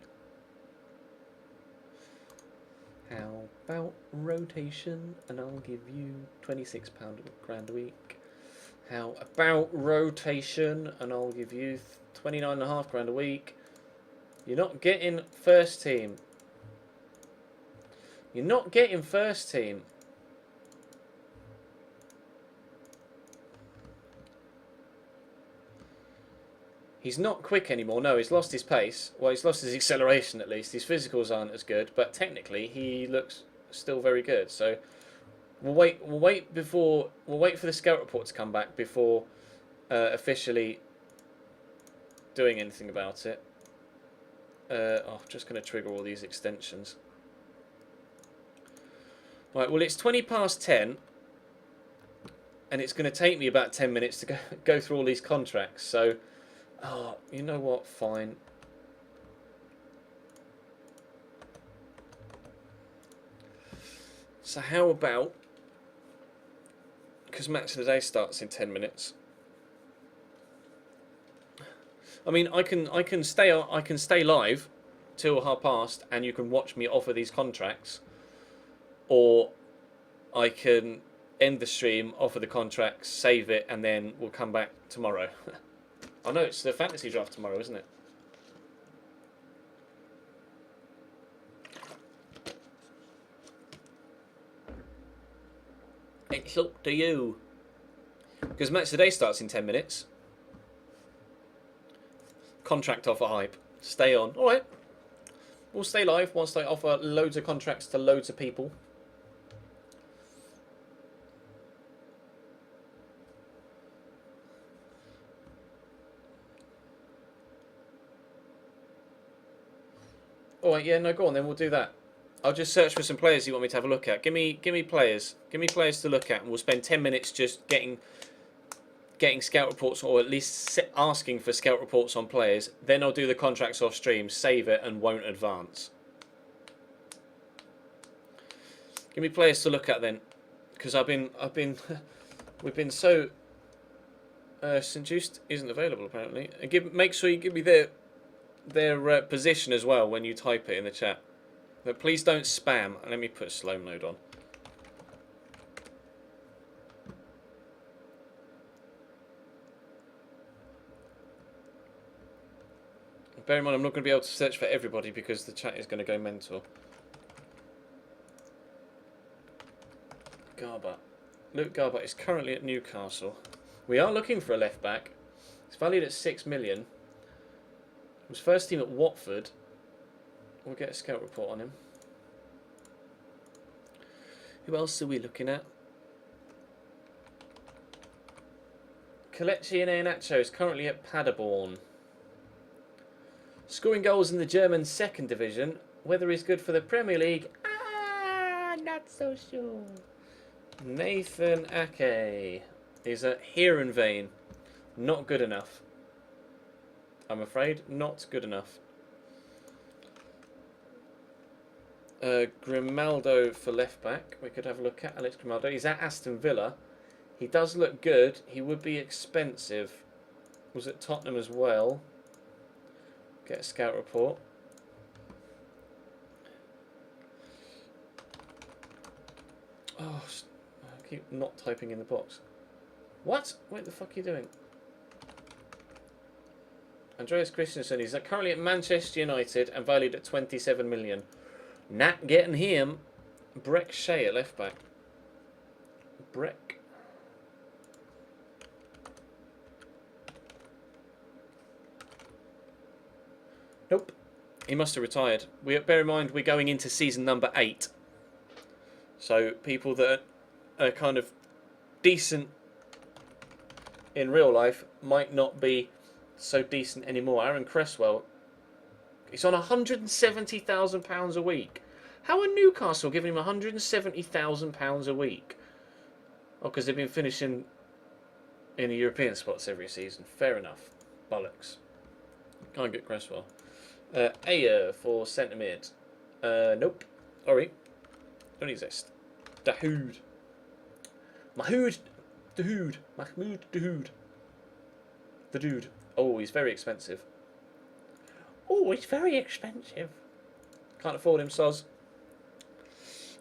How about rotation? And I'll give you £26 grand a week. How about rotation? And I'll give you 29.5 grand a week. You're not getting first team. You're not getting first team. He's not quick anymore. No, he's lost his pace. Well, he's lost his acceleration at least. His physicals aren't as good, but technically he looks still very good. So we'll wait. We'll wait for the scout report to come back before officially doing anything about it. I'm just going to trigger all these extensions. Right. Well, it's 20 past 10, and it's going to take me about 10 minutes to go through all these contracts. So. Oh, you know what? Fine. So how about, because match of the day starts in 10 minutes. I mean, I can stay live till past, and you can watch me offer these contracts, or I can end the stream, offer the contracts, save it, and then we'll come back tomorrow. I know it's the fantasy draft tomorrow, isn't it? It's up to you. Because match of the day starts in 10 minutes. Contract offer hype. Stay on. Alright. We'll stay live whilst I offer loads of contracts to loads of people. Alright, yeah, no, go on then, we'll do that. I'll just search for some players you want me to have a look at. Give me players. Give me players to look at, and we'll spend 10 minutes just getting scout reports, or at least asking for scout reports on players. Then I'll do the contracts off stream, save it, and won't advance. Give me players to look at then, because we've been so. St. Just isn't available apparently. Make sure you give me their position as well when you type it in the chat. But please don't spam. Let me put slow mode on. Bear in mind, I'm not going to be able to search for everybody because the chat is going to go mental. Garbutt. Luke Garbutt is currently at Newcastle. We are looking for a left back. It's valued at 6 million. He was first team at Watford. We'll get a scout report on him. Who else are we looking at? Kelechi Iheanacho is currently at Paderborn. Scoring goals in the German second division. Whether he's good for the Premier League? Not so sure. Nathan Ake is at Heerenveen. Not good enough. I'm afraid not good enough. Grimaldo for left back. We could have a look at Alex Grimaldo. He's at Aston Villa. He does look good. He would be expensive. Was at Tottenham as well. Get a scout report. Oh, I keep not typing in the box. What? What the fuck are you doing? Andreas Christensen is currently at Manchester United and valued at 27 million. Not getting him. Breck Shea at left back. Breck. Nope. He must have retired. Bear in mind, we're going into season number 8. So people that are kind of decent in real life might not be so decent anymore. Aaron Cresswell, he's on £170,000 a week. How are Newcastle giving him £170,000 a week? Oh, because they've been finishing in the European spots every season. Fair enough. Bollocks. Can't get Cresswell. Ayer for centre mid. Nope. Sorry. Don't exist. Dahoud. Mahmoud Dahoud. Mahmoud Dahoud. The dude. Oh, he's very expensive. Oh, he's very expensive. Can't afford him, soz.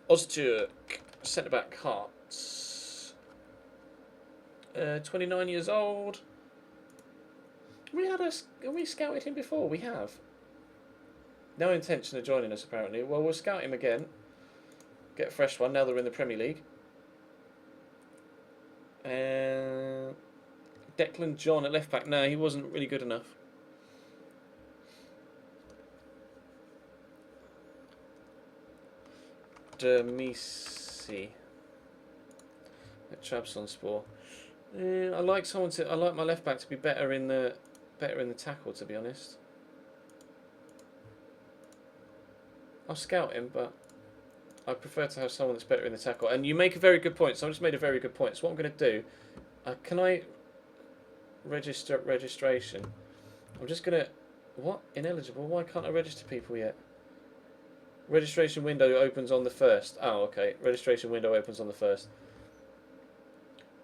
Ozturk. Centre back Hearts. 29 years old. Have we scouted him before? We have. No intention of joining us, apparently. Well, we'll scout him again. Get a fresh one now that we're in the Premier League. Declan John at left back. No, he wasn't really good enough. Demisi at Trabzonspor. I like my left back to be better in the tackle, to be honest. I'll scout him, but I prefer to have someone that's better in the tackle. And you make a very good point. Someone just made a very good point. So what I'm going to do, can I register registration? I'm just going to... What? Ineligible? Why can't I register people yet? Registration window opens on the 1st. Oh, okay. Registration window opens on the 1st.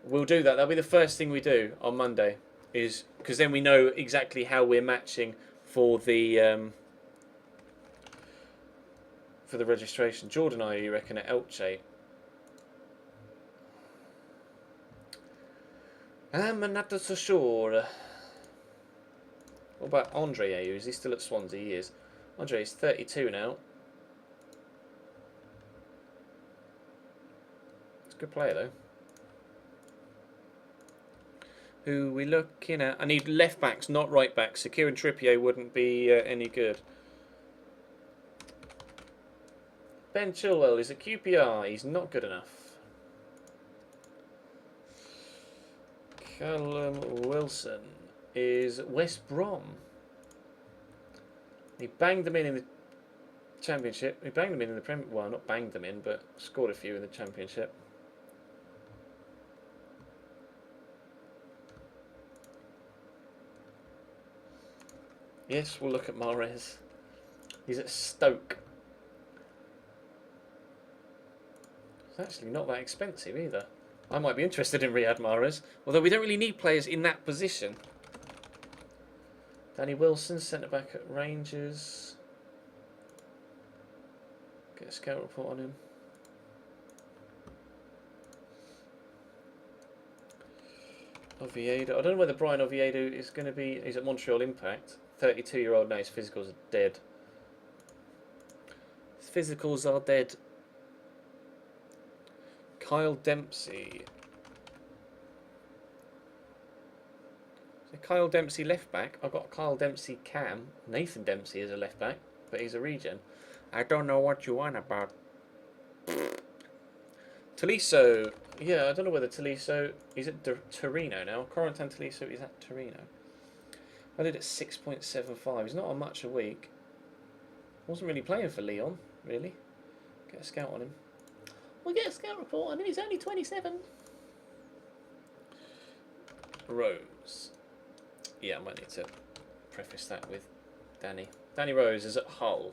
We'll do that. That'll be the first thing we do on Monday. Is because then we know exactly how we're matching for the registration. Jordan, you reckon at Elche? I'm not so sure. What about Andre Ayew? Is he still at Swansea? He is. Andre is 32 now. It's a good player though. Who are we looking at? I need left backs, not right backs. So Kieran Trippier wouldn't be any good. Ben Chilwell is at QPR. He's not good enough. Callum Wilson is West Brom. He banged them in the Championship. He banged them in the Premier. Well, not banged them in, but scored a few in the Championship. Yes, we'll look at Mahrez. He's at Stoke. It's actually not that expensive either. I might be interested in Riyad Mahrez, although we don't really need players in that position. Danny Wilson, centre back at Rangers. Get a scout report on him. Oviedo. I don't know whether Brian Oviedo is going to be. He's at Montreal Impact. 32-year-old now. His physicals are dead. His physicals are dead. Kyle Dempsey. So Kyle Dempsey left back. I've got Kyle Dempsey cam. Nathan Dempsey is a left back, but he's a regen. I don't know what you want about. Tolisso. Yeah, I don't know whether Tolisso. He's at Torino now. Corentin Tolisso is at Torino. I did at 6.75. He's not on much a week. Wasn't really playing for Lyon, really. Get a scout on him. We'll get a scout report on him. He's only 27. Rose. Yeah, I might need to preface that with Danny. Danny Rose is at Hull.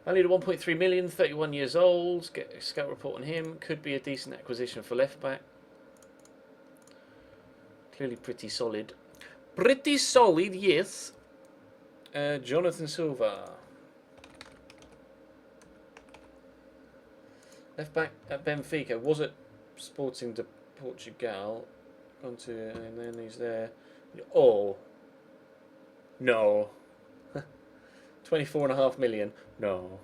Valued at 1.3 million, 31 years old. Get a scout report on him. Could be a decent acquisition for left back. Clearly pretty solid. Pretty solid, yes. Jonathan Silva. Left back at Benfica. Was at Sporting de Portugal. Gone to, and then he's there. Oh. No. 24.5 million. No.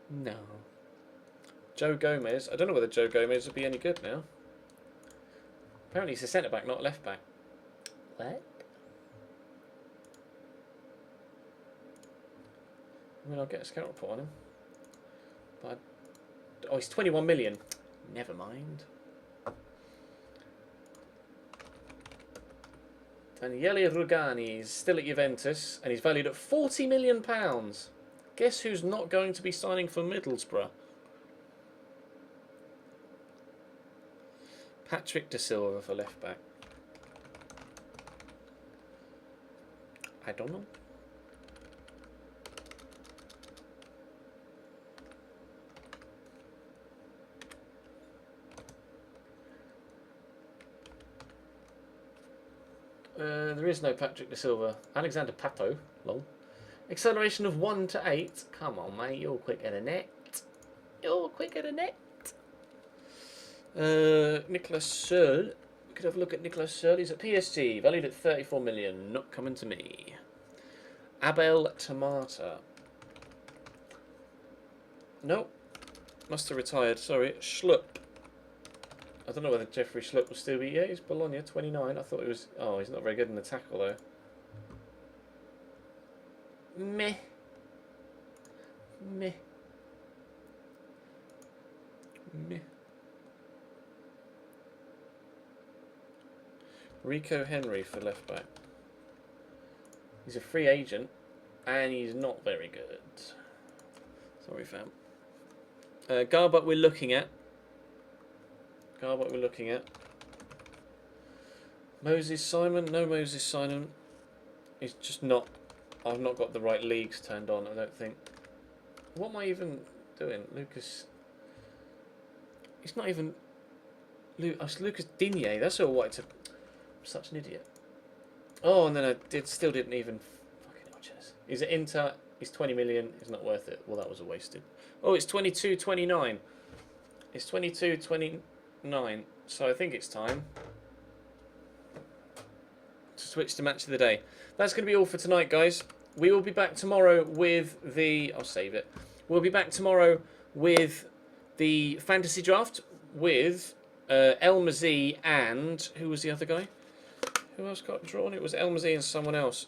No. Joe Gomez. I don't know whether Joe Gomez would be any good now. Apparently he's a centre back, not a left back. What? I mean, I'll get a scout report on him. But oh, he's 21 million. Never mind. Daniele Rugani is still at Juventus, and he's valued at £40 million. Guess who's not going to be signing for Middlesbrough? Patrick De Silva for left back. I don't know. There is no Patrick De Silva. Alexander Pato. Lol. Acceleration of 1 to 8. Come on, mate. You're quicker than that. You're quicker than that. Nicolas Searle. We could have a look at Nicolas Searle. He's at PSG. Valued at 34 million. Not coming to me. Abel Tamata. Nope. Must have retired. Sorry. Schlupp. I don't know whether Jeffrey Schlupp will still be. Yeah, he's Bologna, 29. I thought he was. Oh, he's not very good in the tackle, though. Meh. Meh. Meh. Rico Henry for left back. He's a free agent, and he's not very good. Sorry, fam. Garbutt we're looking at. Garbutt we're looking at. Moses Simon. No Moses Simon. He's just not... I've not got the right leagues turned on, I don't think. What am I even doing? Lucas... He's not even... Lucas Digne. That's all white. I'm such an idiot. Oh, and then I still didn't even... Fucking hell, Chess. He's at Inter. He's 20 million. He's not worth it. Well, that was a wasted. Oh, it's 22.29. It's 22.29. So I think it's time to switch to match of the day. That's going to be all for tonight, guys. We will be back tomorrow with the... I'll save it. We'll be back tomorrow with the fantasy draft with El Mazi and... Who was the other guy? Who else got drawn? It was El Mazi and someone else.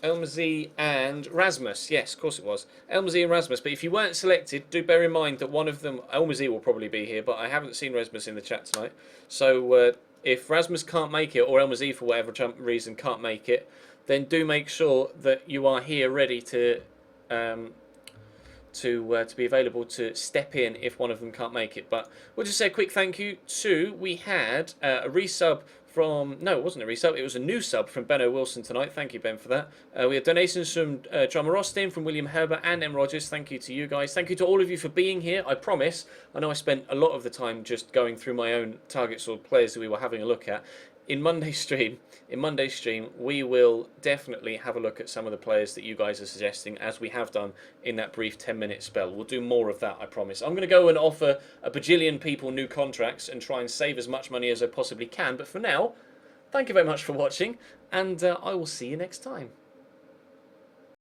El Mazi and Rasmus. Yes, of course it was. El Mazi and Rasmus. But if you weren't selected, do bear in mind that one of them... El Mazi will probably be here, but I haven't seen Rasmus in the chat tonight. So if Rasmus can't make it, or El Mazi for whatever reason can't make it, then do make sure that you are here ready to be available to step in if one of them can't make it. But we'll just say a quick thank you to... We had a resub from... No, it wasn't a resub. It was a new sub from Benno Wilson tonight. Thank you, Ben, for that. We had donations from Drummer Austin, from William Herbert and M. Rogers. Thank you to you guys. Thank you to all of you for being here. I promise. I know I spent a lot of the time just going through my own targets or players that we were having a look at. In Monday's stream, we will definitely have a look at some of the players that you guys are suggesting, as we have done in that brief 10-minute spell. We'll do more of that, I promise. I'm going to go and offer a bajillion people new contracts and try and save as much money as I possibly can. But for now, thank you very much for watching, and I will see you next time.